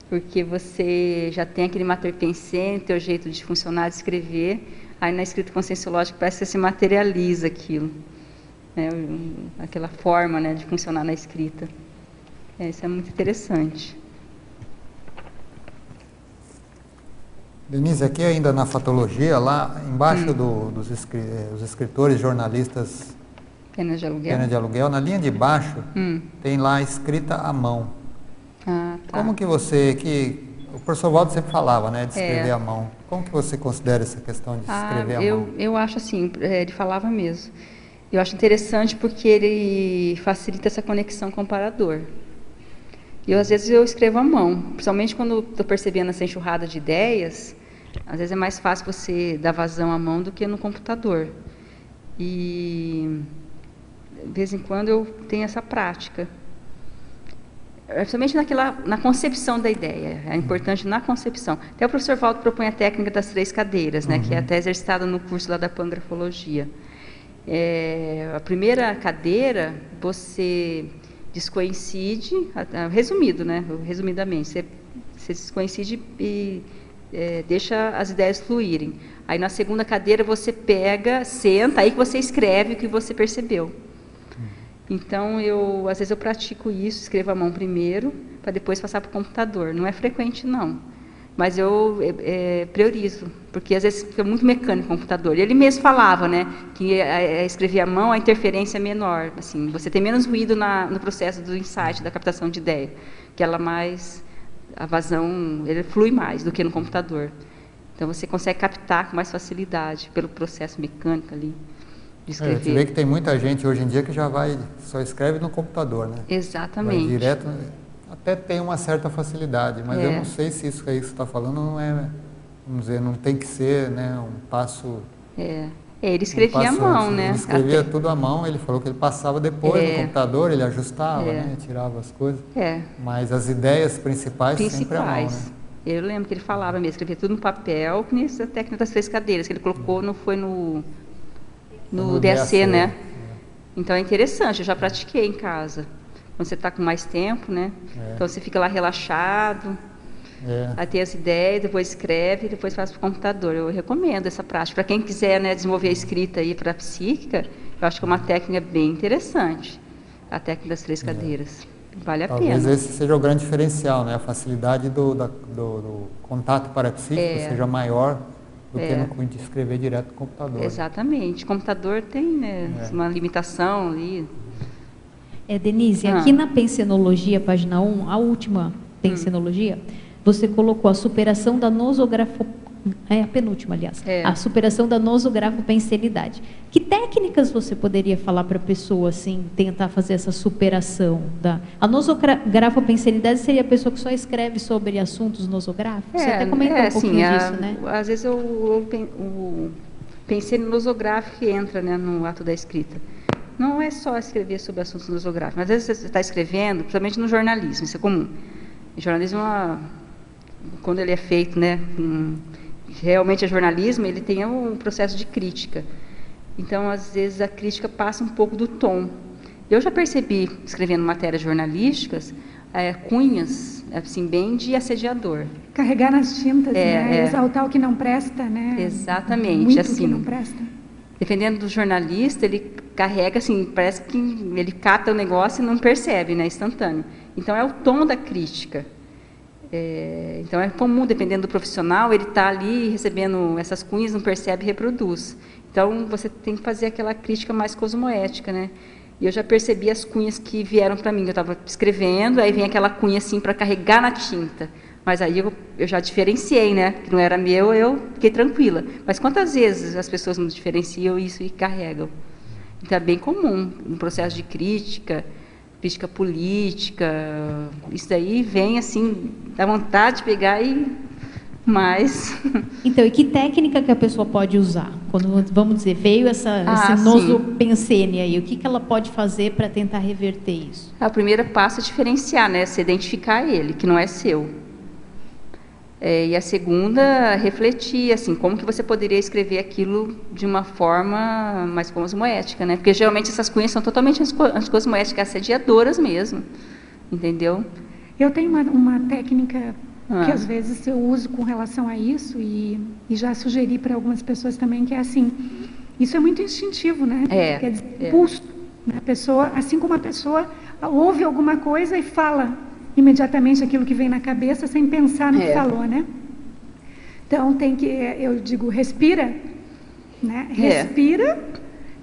Porque você já tem aquele materpensene, teu jeito de funcionar, de escrever, aí na escrita conscienciológica parece que se materializa aquilo, né? Aquela forma, né, de funcionar na escrita. Isso é muito interessante. Denise, aqui ainda na fatologia, lá embaixo dos escritores, jornalistas Pena de aluguel, na linha de baixo, tem lá escrita à mão. Como que o professor Waldo sempre falava, né, de escrever à mão. Como que você considera essa questão de escrever à mão? Eu acho assim, ele falava mesmo. Eu acho interessante porque ele facilita essa conexão com o parador. Às vezes eu escrevo à mão, principalmente quando estou percebendo essa enxurrada de ideias, às vezes é mais fácil você dar vazão à mão do que no computador. E, de vez em quando, eu tenho essa prática. Principalmente na concepção da ideia, é importante na concepção. Até o professor Waldo propõe a técnica das 3 cadeiras, né, que é até exercitada no curso lá da Pangrafologia. A primeira cadeira, você descoincide, resumido, né? Resumidamente, você descoincide e deixa as ideias fluírem. Aí na segunda cadeira você pega, senta, aí que você escreve o que você percebeu. Então às vezes eu pratico isso, escrevo à mão primeiro, para depois passar para o computador. Não é frequente não, mas eu priorizo, porque às vezes fica muito mecânico o computador. E ele mesmo falava, né, que escrever à mão a interferência é menor, assim, você tem menos ruído no processo do insight, da captação de ideia, que a vazão, ele flui mais do que no computador. Então você consegue captar com mais facilidade pelo processo mecânico ali de escrever. Você vê que tem muita gente hoje em dia que só escreve no computador, né? Exatamente. Vai direto. Até tem uma certa facilidade, mas eu não sei se isso aí que você está falando não é, vamos dizer, não tem que ser, né, um passo... ele escrevia à mão, né? Ele escrevia tudo à mão, ele falou que ele passava depois no computador, ele ajustava, né, tirava as coisas. Mas as ideias principais sempre à mão, né? Eu lembro que ele falava mesmo, escrevia tudo no papel, que nessa técnica das 3 cadeiras, que ele colocou, não foi no DAC, né? Então é interessante, eu já pratiquei em casa. Quando você está com mais tempo, né? Então você fica lá relaxado, aí tem as ideias, depois escreve, depois faz para o computador. Eu recomendo essa prática. Para quem quiser, né, desenvolver a escrita aí para a psíquica, eu acho que é uma técnica bem interessante, a técnica das 3 cadeiras. vale a Talvez pena. esse seja o grande diferencial, né? A facilidade do contato parapsíquico seja maior do que no de escrever direto no computador. Exatamente. O computador tem, né, uma limitação ali. Denise, aqui na pensenologia, página 1, a última pensenologia, você colocou a superação da a penúltima, aliás, a superação da nosografopensenidade. Que técnicas você poderia falar para a pessoa, assim, tentar fazer essa superação? A nosografopensenidade seria a pessoa que só escreve sobre assuntos nosográficos? Você até comentou um pouquinho disso, né? Às vezes o pensene nosográfico entra, né, no ato da escrita. Não é só escrever sobre assuntos nosográficos, mas às vezes você está escrevendo, principalmente no jornalismo, isso é comum. O jornalismo, quando ele é feito, né, realmente é jornalismo, ele tem um processo de crítica. Então, às vezes, a crítica passa um pouco do tom. Eu já percebi, escrevendo matérias jornalísticas, cunhas, assim, bem de assediador. Carregar nas tintas, né? Exaltar o que não presta, né? Exatamente. Muito assim, o que não presta. Dependendo do jornalista, ele carrega, assim, parece que ele cata o negócio e não percebe, né? Instantâneo. Então, é o tom da crítica. Então, é comum, dependendo do profissional, ele está ali recebendo essas cunhas, não percebe e reproduz. Então, você tem que fazer aquela crítica mais cosmoética, né? E eu já percebi as cunhas que vieram para mim. Eu estava escrevendo, aí vem aquela cunha assim para carregar na tinta. Mas aí eu já diferenciei, né? Que não era meu, eu fiquei tranquila. Mas quantas vezes as pessoas não diferenciam isso e carregam? Então, é bem comum, no processo de crítica política, isso daí vem assim, dá vontade de pegar e mais. Então, e que técnica que a pessoa pode usar? Quando, vamos dizer, veio esse nosopensene aí, o que ela pode fazer para tentar reverter isso? O primeiro passo é diferenciar, né? Se identificar ele, que não é seu. E a segunda, refletir, assim, como que você poderia escrever aquilo de uma forma mais cosmoética, né? Porque geralmente essas cunhas são totalmente anticosmoéticas, assediadoras mesmo, entendeu? Eu tenho uma técnica que às vezes eu uso com relação a isso e já sugeri para algumas pessoas também, que é assim, isso é muito instintivo, né? Quer dizer, impulso. Né? A pessoa, assim como a pessoa ouve alguma coisa e fala imediatamente aquilo que vem na cabeça sem pensar no que falou, né? Então eu digo, respira, né? Respira.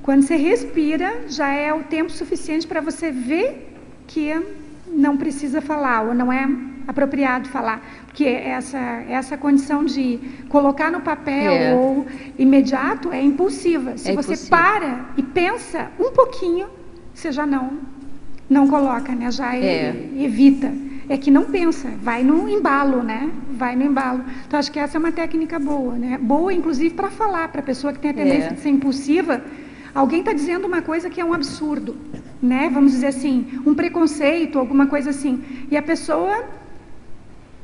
Quando você respira, já é o tempo suficiente para você ver que não precisa falar ou não é apropriado falar, porque essa condição de colocar no papel ou imediato é impulsiva. Se você para e pensa um pouquinho, você já não coloca, né? Já evita. É que não pensa, vai no embalo, né? Vai no embalo. Então, acho que essa é uma técnica boa, né? Boa, inclusive, para falar, para a pessoa que tem a tendência de ser impulsiva. Alguém está dizendo uma coisa que é um absurdo, né? Vamos dizer assim, um preconceito, alguma coisa assim. E a pessoa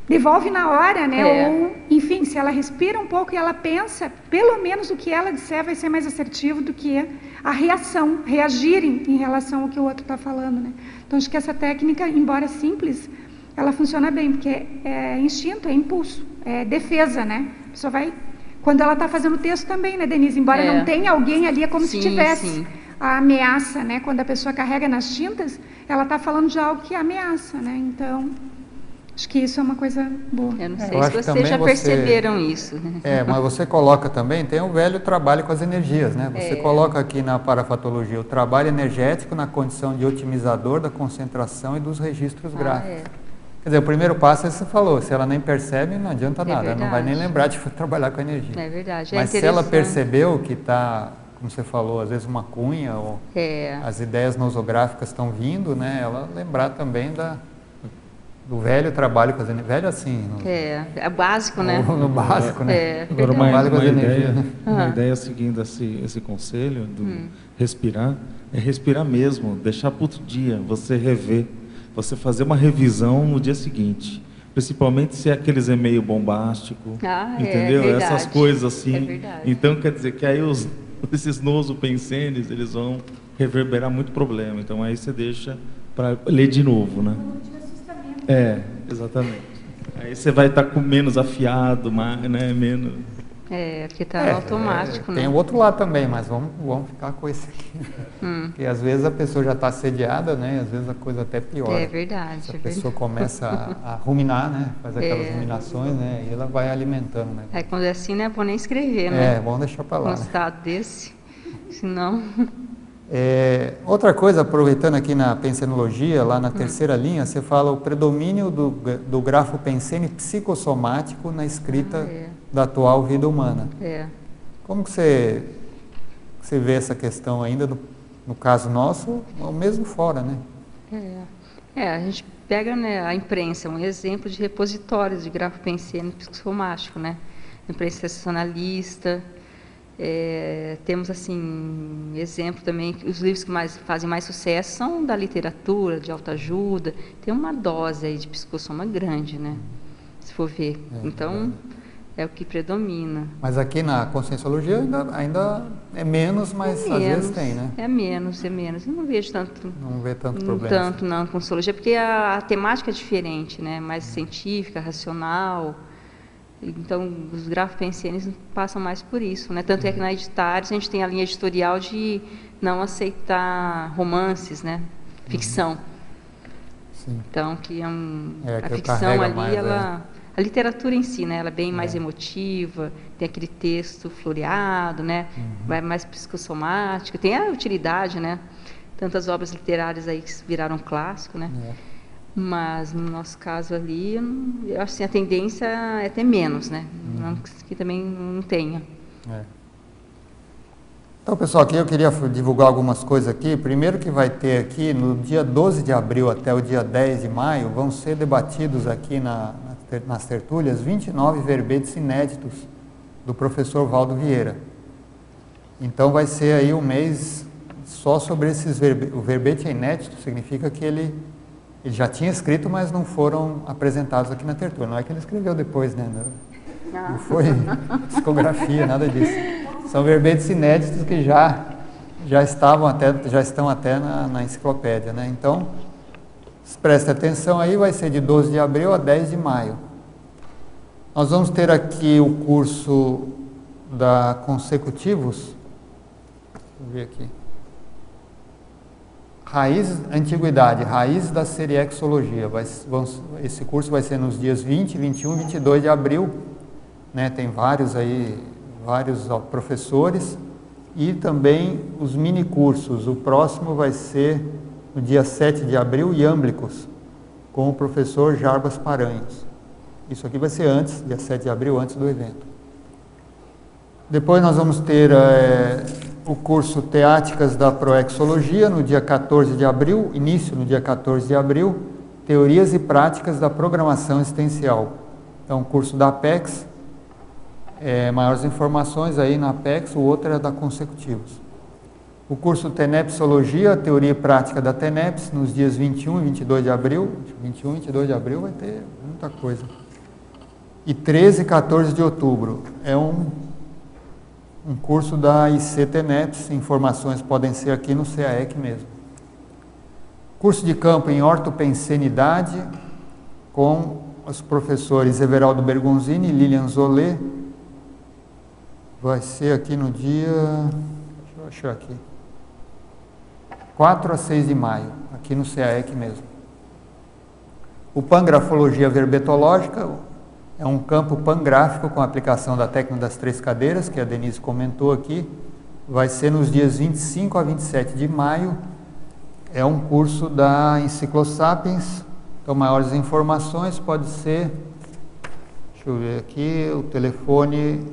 devolve na hora, né? Ou, enfim, se ela respira um pouco e ela pensa, pelo menos o que ela disser vai ser mais assertivo do que a reação, reagirem em relação ao que o outro está falando, né? Então, acho que essa técnica, embora simples, ela funciona bem, porque é instinto, é impulso, é defesa, né? A pessoa vai... Quando ela está fazendo o texto também, né, Denise? Embora não tenha alguém ali, é como se tivesse a ameaça, né? Quando a pessoa carrega nas tintas, ela está falando de algo que ameaça, né? Então... Acho que isso é uma coisa boa. Eu não sei se vocês já perceberam isso. Mas você coloca também, tem o velho trabalho com as energias, né? Você coloca aqui na parafatologia o trabalho energético na condição de otimizador da concentração e dos registros gráficos. Quer dizer, o primeiro passo é que você falou, se ela nem percebe, não adianta nada, ela não vai nem lembrar de trabalhar com a energia. É verdade. Mas se ela percebeu que está, como você falou, às vezes uma cunha, ou as ideias nosográficas estão vindo, né? Ela lembrar também do velho trabalho com as energias. Velho assim. É básico, né? No básico, né? Agora, uma ideia seguindo esse conselho do respirar, é respirar mesmo, deixar para outro dia, você rever, você fazer uma revisão no dia seguinte. Principalmente se é aqueles e-mail bombástico, entendeu? Essas coisas assim. É verdade. Então, quer dizer que aí esses nosopensenes, eles vão reverberar muito problema. Então, aí você deixa para ler de novo, né? Exatamente. Aí você vai estar com menos afiado, né? Menos. Porque está no automático, né? Tem o outro lado também, mas vamos ficar com esse aqui. Porque às vezes a pessoa já está assediada, né? Às vezes a coisa até piora. É verdade. Se a pessoa começa a ruminar, né? Faz aquelas ruminações, né? E ela vai alimentando, né? Aí quando é assim, não é bom nem escrever, né? Vamos deixar para lá. Num estado desse, senão... Outra coisa, aproveitando aqui na pensenologia, lá na terceira linha, você fala o predomínio do grafo pensene psicossomático na escrita da atual vida humana. Como que você vê essa questão ainda, no caso nosso, ou mesmo fora, né? A gente pega, né, a imprensa, um exemplo de repositórios de grafo pensene psicossomático, né? Imprensa sensacionalista. Temos assim exemplo também, os livros que fazem mais sucesso são da literatura, de autoajuda. Tem uma dose aí de psicossoma grande, né? Se for ver. Então, é o que predomina. Mas aqui na conscienciologia ainda é menos, mas às vezes tem, né? É menos. Eu não vejo tanto. Não vê tanto problema. Tanto não, conscienciologia, porque a temática é diferente, né? Mais científica, racional. Então, os grafos pensenes passam mais por isso, né? Tanto é que na Editares a gente tem a linha editorial de não aceitar romances, né? Ficção. Sim. Então, que a que ficção ali, mais, a literatura em si, né? Ela é bem mais emotiva, tem aquele texto floreado, né? Vai mais psicossomático, tem a utilidade, né? Tantas obras literárias aí que viraram clássico, né? Mas, no nosso caso ali, eu acho assim, a tendência é ter menos, né? Não que também não tenha. Então, pessoal, aqui eu queria divulgar algumas coisas aqui. Primeiro que vai ter aqui, no dia 12 de abril até o dia 10 de maio, vão ser debatidos aqui nas tertúlias 29 verbetes inéditos do professor Valdo Vieira. Então, vai ser aí um mês só sobre esses verbetes. O verbete inédito significa que ele já tinha escrito, mas não foram apresentados aqui na tertúlia. Não é que ele escreveu depois, né? Não foi discografia, nada disso. São verbetes inéditos que já estão até na enciclopédia, né? Então, preste atenção aí, vai ser de 12 de abril a 10 de maio. Nós vamos ter aqui o curso da Consecutivos. Deixa eu ver aqui. Antiguidade, Raízes da Seriexologia. Esse curso vai ser nos dias 20, 21 e 22 de abril. Né? Tem vários professores. E também os mini cursos. O próximo vai ser no dia 7 de abril, Iâmblicos, com o professor Jarbas Paranhos. Isso aqui vai ser antes, dia 7 de abril, antes do evento. Depois nós vamos ter o curso Teáticas da Proexologia, no dia 14 de abril, início no dia 14 de abril, Teorias e Práticas da Programação Existencial. É um curso da Apex, maiores informações aí na Apex, o outro é da Consecutivos. O curso Tenepsologia, Teoria e Prática da Teneps, nos dias 21 e 22 de abril. 21 e 22 de abril vai ter muita coisa. E 13 e 14 de outubro. É um curso da IC Teneps, informações podem ser aqui no CAEC mesmo. Curso de campo em ortopensenidade, com os professores Everaldo Bergonzini e Lilian Zolé. Vai ser aqui no dia... Deixa eu achar aqui. 4 a 6 de maio, aqui no CAEC mesmo. O Pangrafologia Verbetológica é um campo pangráfico com aplicação da técnica das 3 cadeiras, que a Denise comentou aqui. Vai ser nos dias 25 a 27 de maio. É um curso da Enciclosapiens. Então, maiores informações pode ser... Deixa eu ver aqui, o telefone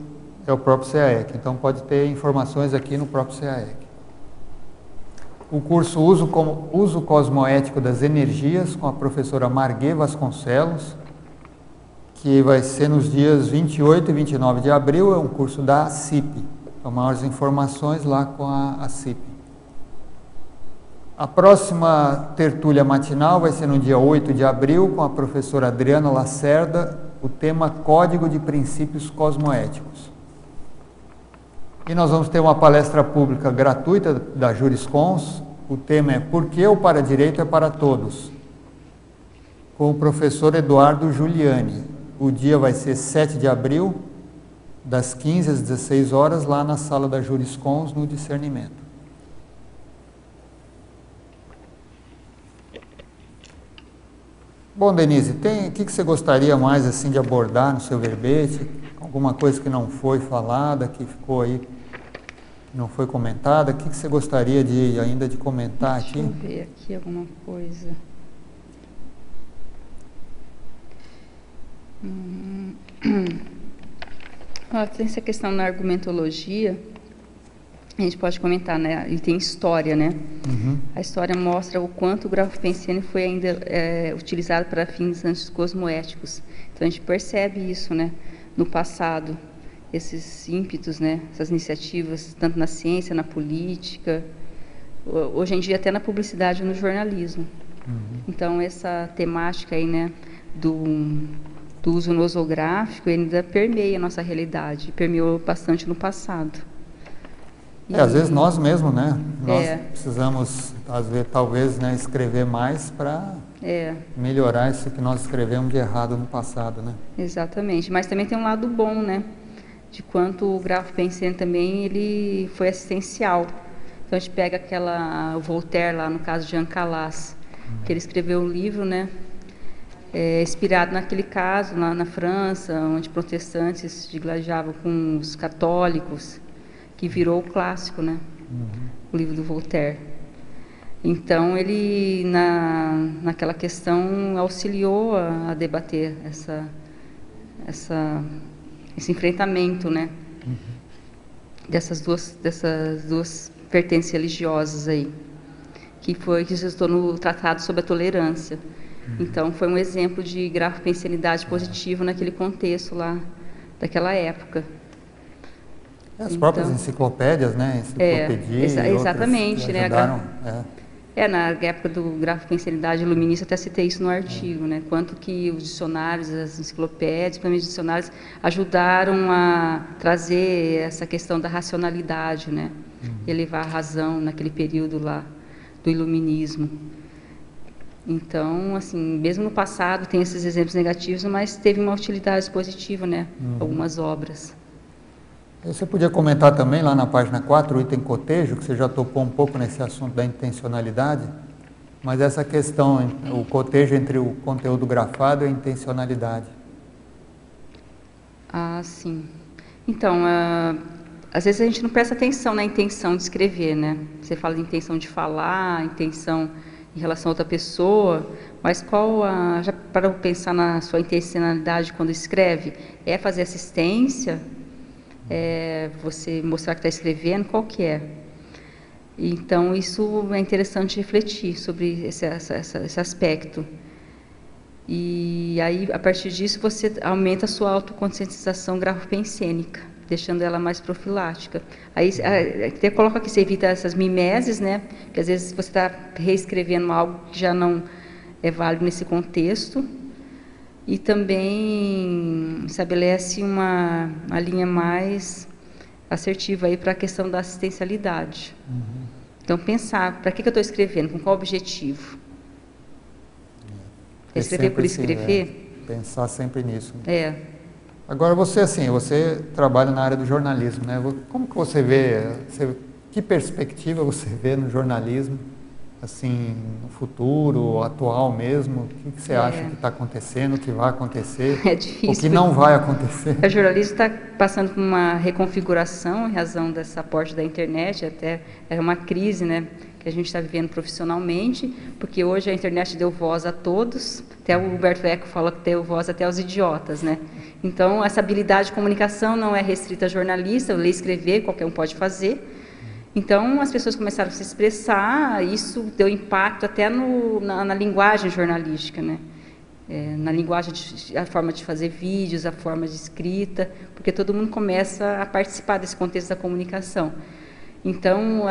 é o próprio CAEC. Então, pode ter informações aqui no próprio CAEC. O curso Uso Cosmoético das Energias, com a professora Marguê Vasconcelos, que vai ser nos dias 28 e 29 de abril, é um curso da CIP. Então, maiores informações lá com a CIP. A próxima tertúlia matinal vai ser no dia 8 de abril, com a professora Adriana Lacerda, o tema Código de Princípios Cosmoéticos. E nós vamos ter uma palestra pública gratuita da Juriscons. O tema é Por que o Paradireito é para Todos? Com o professor Eduardo Giuliani. O dia vai ser 7 de abril das 15 às 16 horas, lá na sala da Juriscons, no Discernimento. Bom, Denise, o que você gostaria mais assim de abordar no seu verbete? Alguma coisa que não foi falada, que ficou aí, que não foi comentada? O que você gostaria ainda de comentar aqui? Deixa eu ver aqui alguma coisa. Tem essa questão na argumentologia, a gente pode comentar, né? Ele tem história, né? Uhum. A história mostra o quanto o grafo pensiano foi ainda utilizado para fins anticosmoéticos. Então a gente percebe isso, né? No passado, esses ímpetos, né? Essas iniciativas, tanto na ciência, na política, hoje em dia até na publicidade e no jornalismo. Uhum. Então essa temática aí, né? Do uso nosográfico ainda permeia a nossa realidade, permeou bastante no passado. Às vezes nós mesmos, né? Nós precisamos, às vezes, talvez, né, escrever mais para melhorar isso que nós escrevemos de errado no passado, né? Exatamente, mas também tem um lado bom, né? De quanto o grafo pensiano também ele foi assistencial. Então a gente pega o Voltaire lá, no caso de Jean Calas, que ele escreveu um livro, né? Inspirado naquele caso lá na França, onde protestantes se gladiavam com os católicos, que virou o clássico, né? O livro do Voltaire. Então ele naquela questão auxiliou a debater esse enfrentamento, né? Dessas duas vertentes religiosas aí, que resultou no Tratado sobre a Tolerância. Então foi um exemplo de grafo-pensianidade positivo naquele contexto lá daquela época. As próprias enciclopédias, né? Enciclopedia exatamente, né? Ajudaram, na época do grafo-pensianidade iluminista, até citei isso no artigo, né? Quanto que os dicionários, as enciclopédias, principalmente os dicionários, ajudaram a trazer essa questão da racionalidade, né? Elevar a razão naquele período lá do iluminismo. Então, assim, mesmo no passado tem esses exemplos negativos, mas teve uma utilidade positiva, né? Algumas obras. Você podia comentar também lá na página 4, o item cotejo, que você já tocou um pouco nesse assunto da intencionalidade, mas essa questão, o cotejo entre o conteúdo grafado e a intencionalidade. Ah, sim. Então, às vezes a gente não presta atenção na intenção de escrever, né? Você fala de intenção de falar, intenção em relação a outra pessoa, mas já para pensar na sua intencionalidade quando escreve? É fazer assistência? É você mostrar que está escrevendo? Qual que é? Então, isso é interessante refletir sobre esse aspecto. E aí, a partir disso, você aumenta a sua autoconscientização grafopensênica, deixando ela mais profilática. Aí, até coloca aqui, você evita essas mimeses, né? Que às vezes você está reescrevendo algo que já não é válido nesse contexto. E também estabelece uma linha mais assertiva aí para a questão da assistencialidade. Então, pensar, para que eu estou escrevendo? Com qual objetivo? Escrever por escrever? Pensar sempre nisso. Agora, você trabalha na área do jornalismo, né? Como que você vê, que perspectiva você vê no jornalismo, assim, no futuro, atual mesmo? O que você acha que está acontecendo, o que vai acontecer? É difícil. O que não vai acontecer? O jornalismo está passando por uma reconfiguração em razão dessa aporte da internet, até é uma crise, né, que a gente está vivendo profissionalmente, porque hoje a internet deu voz a todos, até o Humberto Eco fala que deu voz até aos idiotas, né? Então, essa habilidade de comunicação não é restrita a jornalista, ler e escrever, qualquer um pode fazer. Então, as pessoas começaram a se expressar, isso deu impacto até na linguagem jornalística, né? Na linguagem, a forma de fazer vídeos, a forma de escrita, porque todo mundo começa a participar desse contexto da comunicação. Então,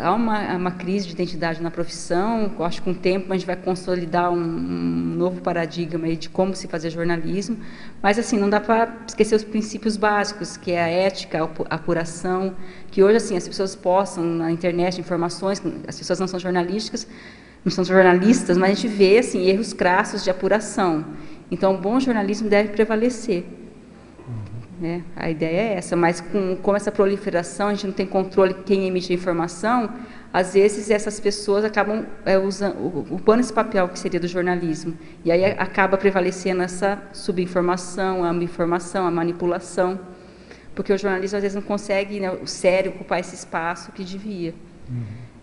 há uma crise de identidade na profissão. Eu acho que com o tempo a gente vai consolidar um novo paradigma aí de como se fazer jornalismo, mas assim, não dá para esquecer os princípios básicos, que é a ética, a apuração, que hoje assim, as pessoas postam na internet informações, as pessoas não são jornalistas, mas a gente vê assim, erros crassos de apuração. Então, o bom jornalismo deve prevalecer. né? A ideia é essa, mas com essa proliferação, a gente não tem controle de quem emite a informação, às vezes essas pessoas acabam ocupando esse papel que seria do jornalismo, e aí acaba prevalecendo essa subinformação, a informação, a manipulação, porque o jornalismo às vezes não consegue, né, o sério, ocupar esse espaço que devia.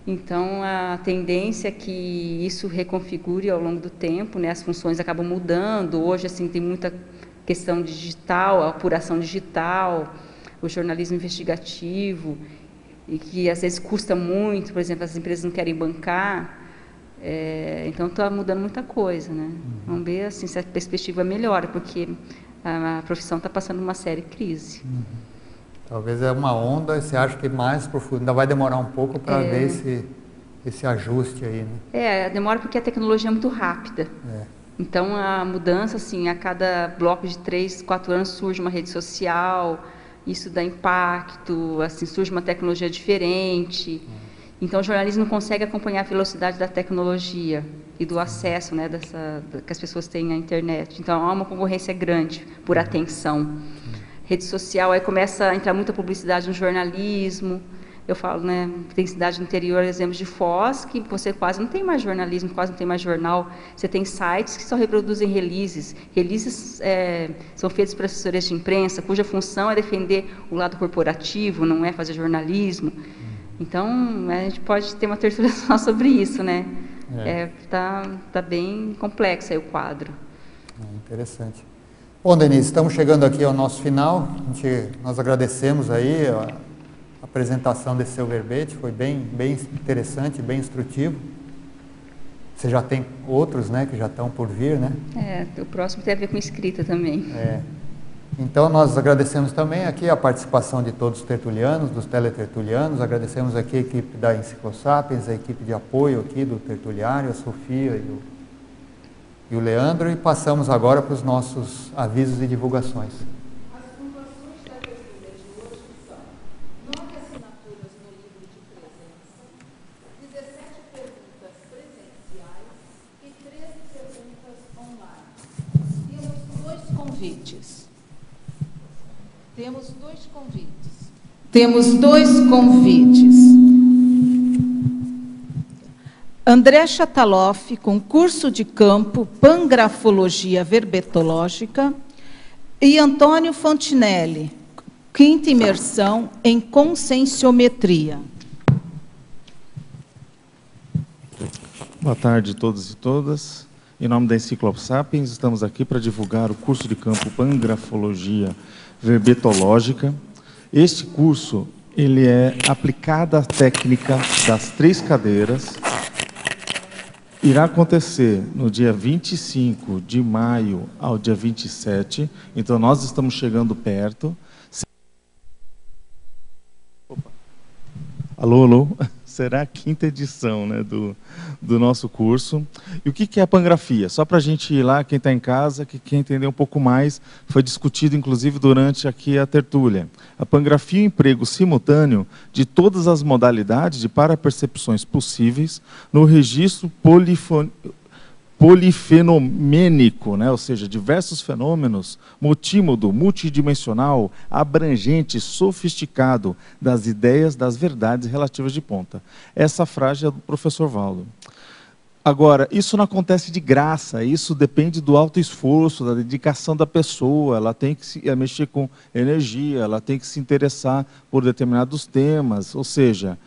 Então, a tendência é que isso reconfigure ao longo do tempo, né? As funções acabam mudando. Hoje, assim, tem muita questão digital, a apuração digital, o jornalismo investigativo, e que às vezes custa muito, por exemplo, as empresas não querem bancar. Então, está mudando muita coisa, né? Vamos ver assim, se a perspectiva melhora, porque a profissão está passando uma séria crise. Talvez é uma onda, você acha que mais profundo, ainda vai demorar um pouco para ver esse ajuste aí, né? Demora porque a tecnologia é muito rápida. Então, a mudança, assim, a cada bloco de 3, 4 anos surge uma rede social, isso dá impacto, assim, surge uma tecnologia diferente. Então, o jornalismo não consegue acompanhar a velocidade da tecnologia e do acesso, né, que as pessoas têm à internet. Então, há uma concorrência grande por atenção. Rede social, aí começa a entrar muita publicidade no jornalismo. Eu falo, né, tem cidade no interior, exemplos de Foz, que você quase não tem mais jornalismo, quase não tem mais jornal. Você tem sites que só reproduzem releases. Releases são feitos por assessorias de imprensa, cuja função é defender o lado corporativo, não é fazer jornalismo. Então, a gente pode ter uma terceira só sobre isso, né? Tá bem complexo aí o quadro. Interessante. Bom, Denise, estamos chegando aqui ao nosso final. Nós agradecemos aí a apresentação desse seu verbete, foi bem interessante, bem instrutivo. Você já tem outros, né, que já estão por vir, né? O próximo tem a ver com escrita também. Então, nós agradecemos também aqui a participação de todos os tertulianos, dos teletertulianos, agradecemos aqui a equipe da Enciclosapiens, a equipe de apoio aqui do tertuliário, a Sofia e o Leandro, e passamos agora para os nossos avisos e divulgações. As pontuações da tertúlia de hoje são 9 assinaturas no livro de presença, 17 perguntas presenciais e 13 perguntas online. Temos dois convites. André Chataloff, com curso de campo Pangrafologia Verbetológica, e Antônio Fontinelli, quinta imersão em Conscienciometria. Boa tarde a todos e todas. Em nome da Enciclosapiens, estamos aqui para divulgar o curso de campo Pangrafologia Verbetológica. Este curso, ele é aplicado à técnica das 3 cadeiras. Irá acontecer no dia 25 de maio ao dia 27, então nós estamos chegando perto. Opa. Alô, alô. Será a 5ª edição, né, do nosso curso. E o que é a pangrafia? Só para a gente ir lá, quem está em casa, que quer entender um pouco mais, foi discutido inclusive durante aqui a tertúlia. A pangrafia é o emprego simultâneo de todas as modalidades de parapercepções possíveis no registro polifenomênico, né? Ou seja, diversos fenômenos, multímodo, multidimensional, abrangente, sofisticado das ideias, das verdades relativas de ponta. Essa frase é do professor Valdo. Agora, isso não acontece de graça, isso depende do alto esforço, da dedicação da pessoa, ela tem que mexer com energia, ela tem que se interessar por determinados temas, ou seja,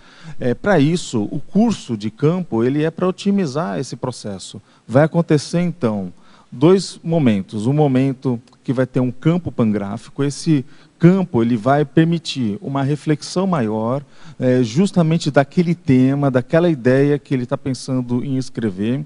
para isso, o curso de campo ele é para otimizar esse processo. Vai acontecer, então, 2 momentos. Um momento que vai ter um campo pangráfico, esse campo ele vai permitir uma reflexão maior, justamente daquele tema, daquela ideia que ele está pensando em escrever,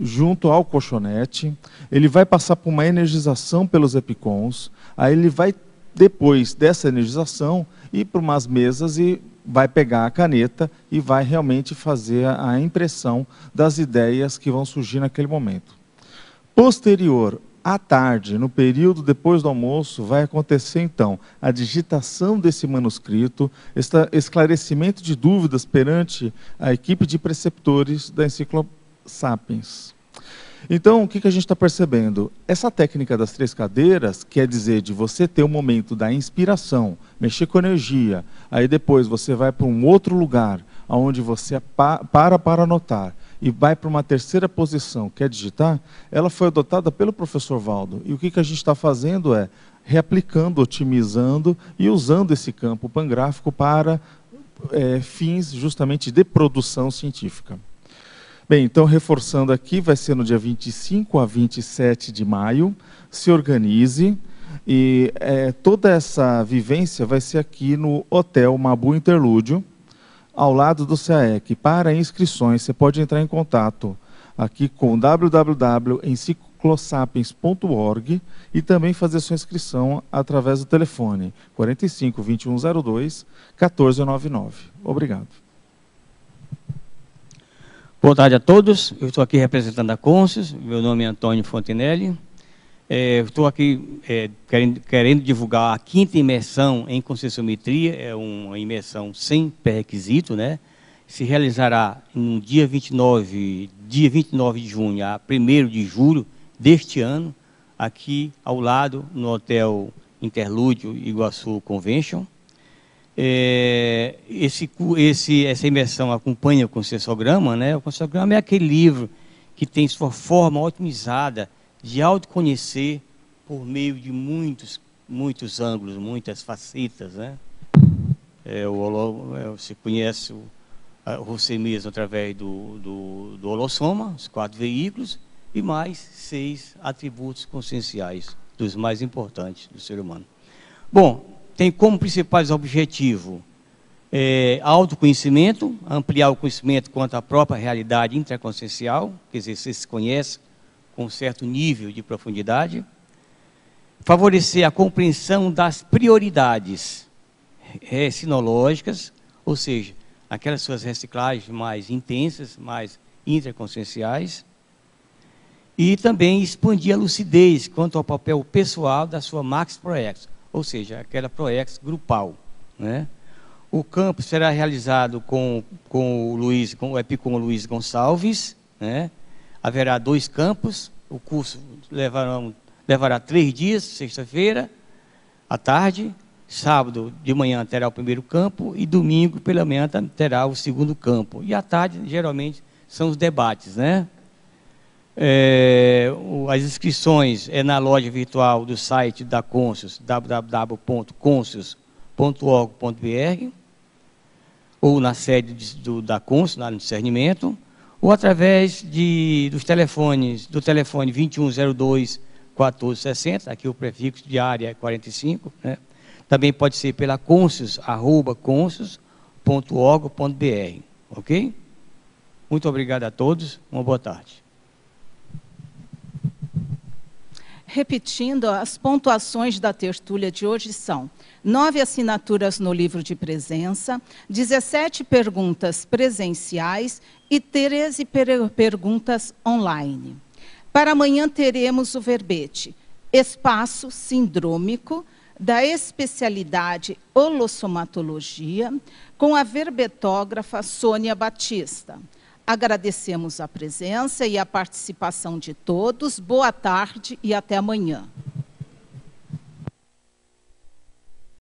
junto ao colchonete. Ele vai passar por uma energização pelos epicons, aí ele vai, depois dessa energização, ir para umas mesas e vai pegar a caneta e vai realmente fazer a impressão das ideias que vão surgir naquele momento. Posterior, à tarde, no período depois do almoço, vai acontecer, então, a digitação desse manuscrito, esclarecimento de dúvidas perante a equipe de preceptores da Enciclosapiens. Então, o que a gente está percebendo? Essa técnica das 3 cadeiras quer dizer de você ter o momento da inspiração, mexer com energia, aí depois você vai para um outro lugar, onde você para anotar, e vai para uma terceira posição, que é digitar, ela foi adotada pelo professor Valdo. E o que a gente está fazendo é reaplicando, otimizando e usando esse campo pangráfico para fins justamente de produção científica. Bem, então, reforçando aqui, vai ser no dia 25 a 27 de maio, se organize, e toda essa vivência vai ser aqui no Hotel Mabu Interlúdio, ao lado do CAEC. Para inscrições, você pode entrar em contato aqui com www.enciclosapiens.org e também fazer sua inscrição através do telefone 45 2102 1499. Obrigado. Boa tarde a todos. Eu estou aqui representando a Consus. Meu nome é Antônio Fontenelle. Estou aqui querendo divulgar a 5ª imersão em conscienciometria. É uma imersão sem pré-requisito, né? Se realizará no dia 29 de junho a 1º de julho deste ano, aqui ao lado, no Hotel Interlúdio Iguaçu Convention. Essa imersão acompanha o conscienciograma, né? O conscienciograma é aquele livro que tem sua forma otimizada de autoconhecer por meio de muitos ângulos, muitas facetas, né? Você conhece você mesmo através do holossoma, os 4 veículos, e mais 6 atributos conscienciais, dos mais importantes do ser humano. Bom, tem como principais objetivos autoconhecimento, ampliar o conhecimento quanto à própria realidade intraconsciencial, quer dizer, você se conhece com um certo nível de profundidade, favorecer a compreensão das prioridades sinológicas, ou seja, aquelas suas reciclagens mais intensas, mais intraconscienciais, e também expandir a lucidez quanto ao papel pessoal da sua Max Proex, ou seja, aquela Proex grupal, né? O campo será realizado com o Epicom Luiz Gonçalves, né? Haverá 2 campos, o curso levará 3 dias, sexta-feira à tarde, sábado de manhã terá o 1º campo e domingo pela manhã terá o 2º campo. E à tarde, geralmente, são os debates, né? As inscrições na loja virtual do site da Consus, www.consus.org.br, ou na sede da Consus, lá no discernimento, ou através do telefone 2102 1460, aqui o prefixo de área é 45, né? Também pode ser pela consus@consus.org.br, ok? Muito obrigado a todos, uma boa tarde. Repetindo, as pontuações da tertúlia de hoje são 9 assinaturas no livro de presença, 17 perguntas presenciais e 13 perguntas online. Para amanhã teremos o verbete Espaço Sindrômico, da especialidade Holossomatologia, com a verbetógrafa Sônia Batista. Agradecemos a presença e a participação de todos. Boa tarde e até amanhã.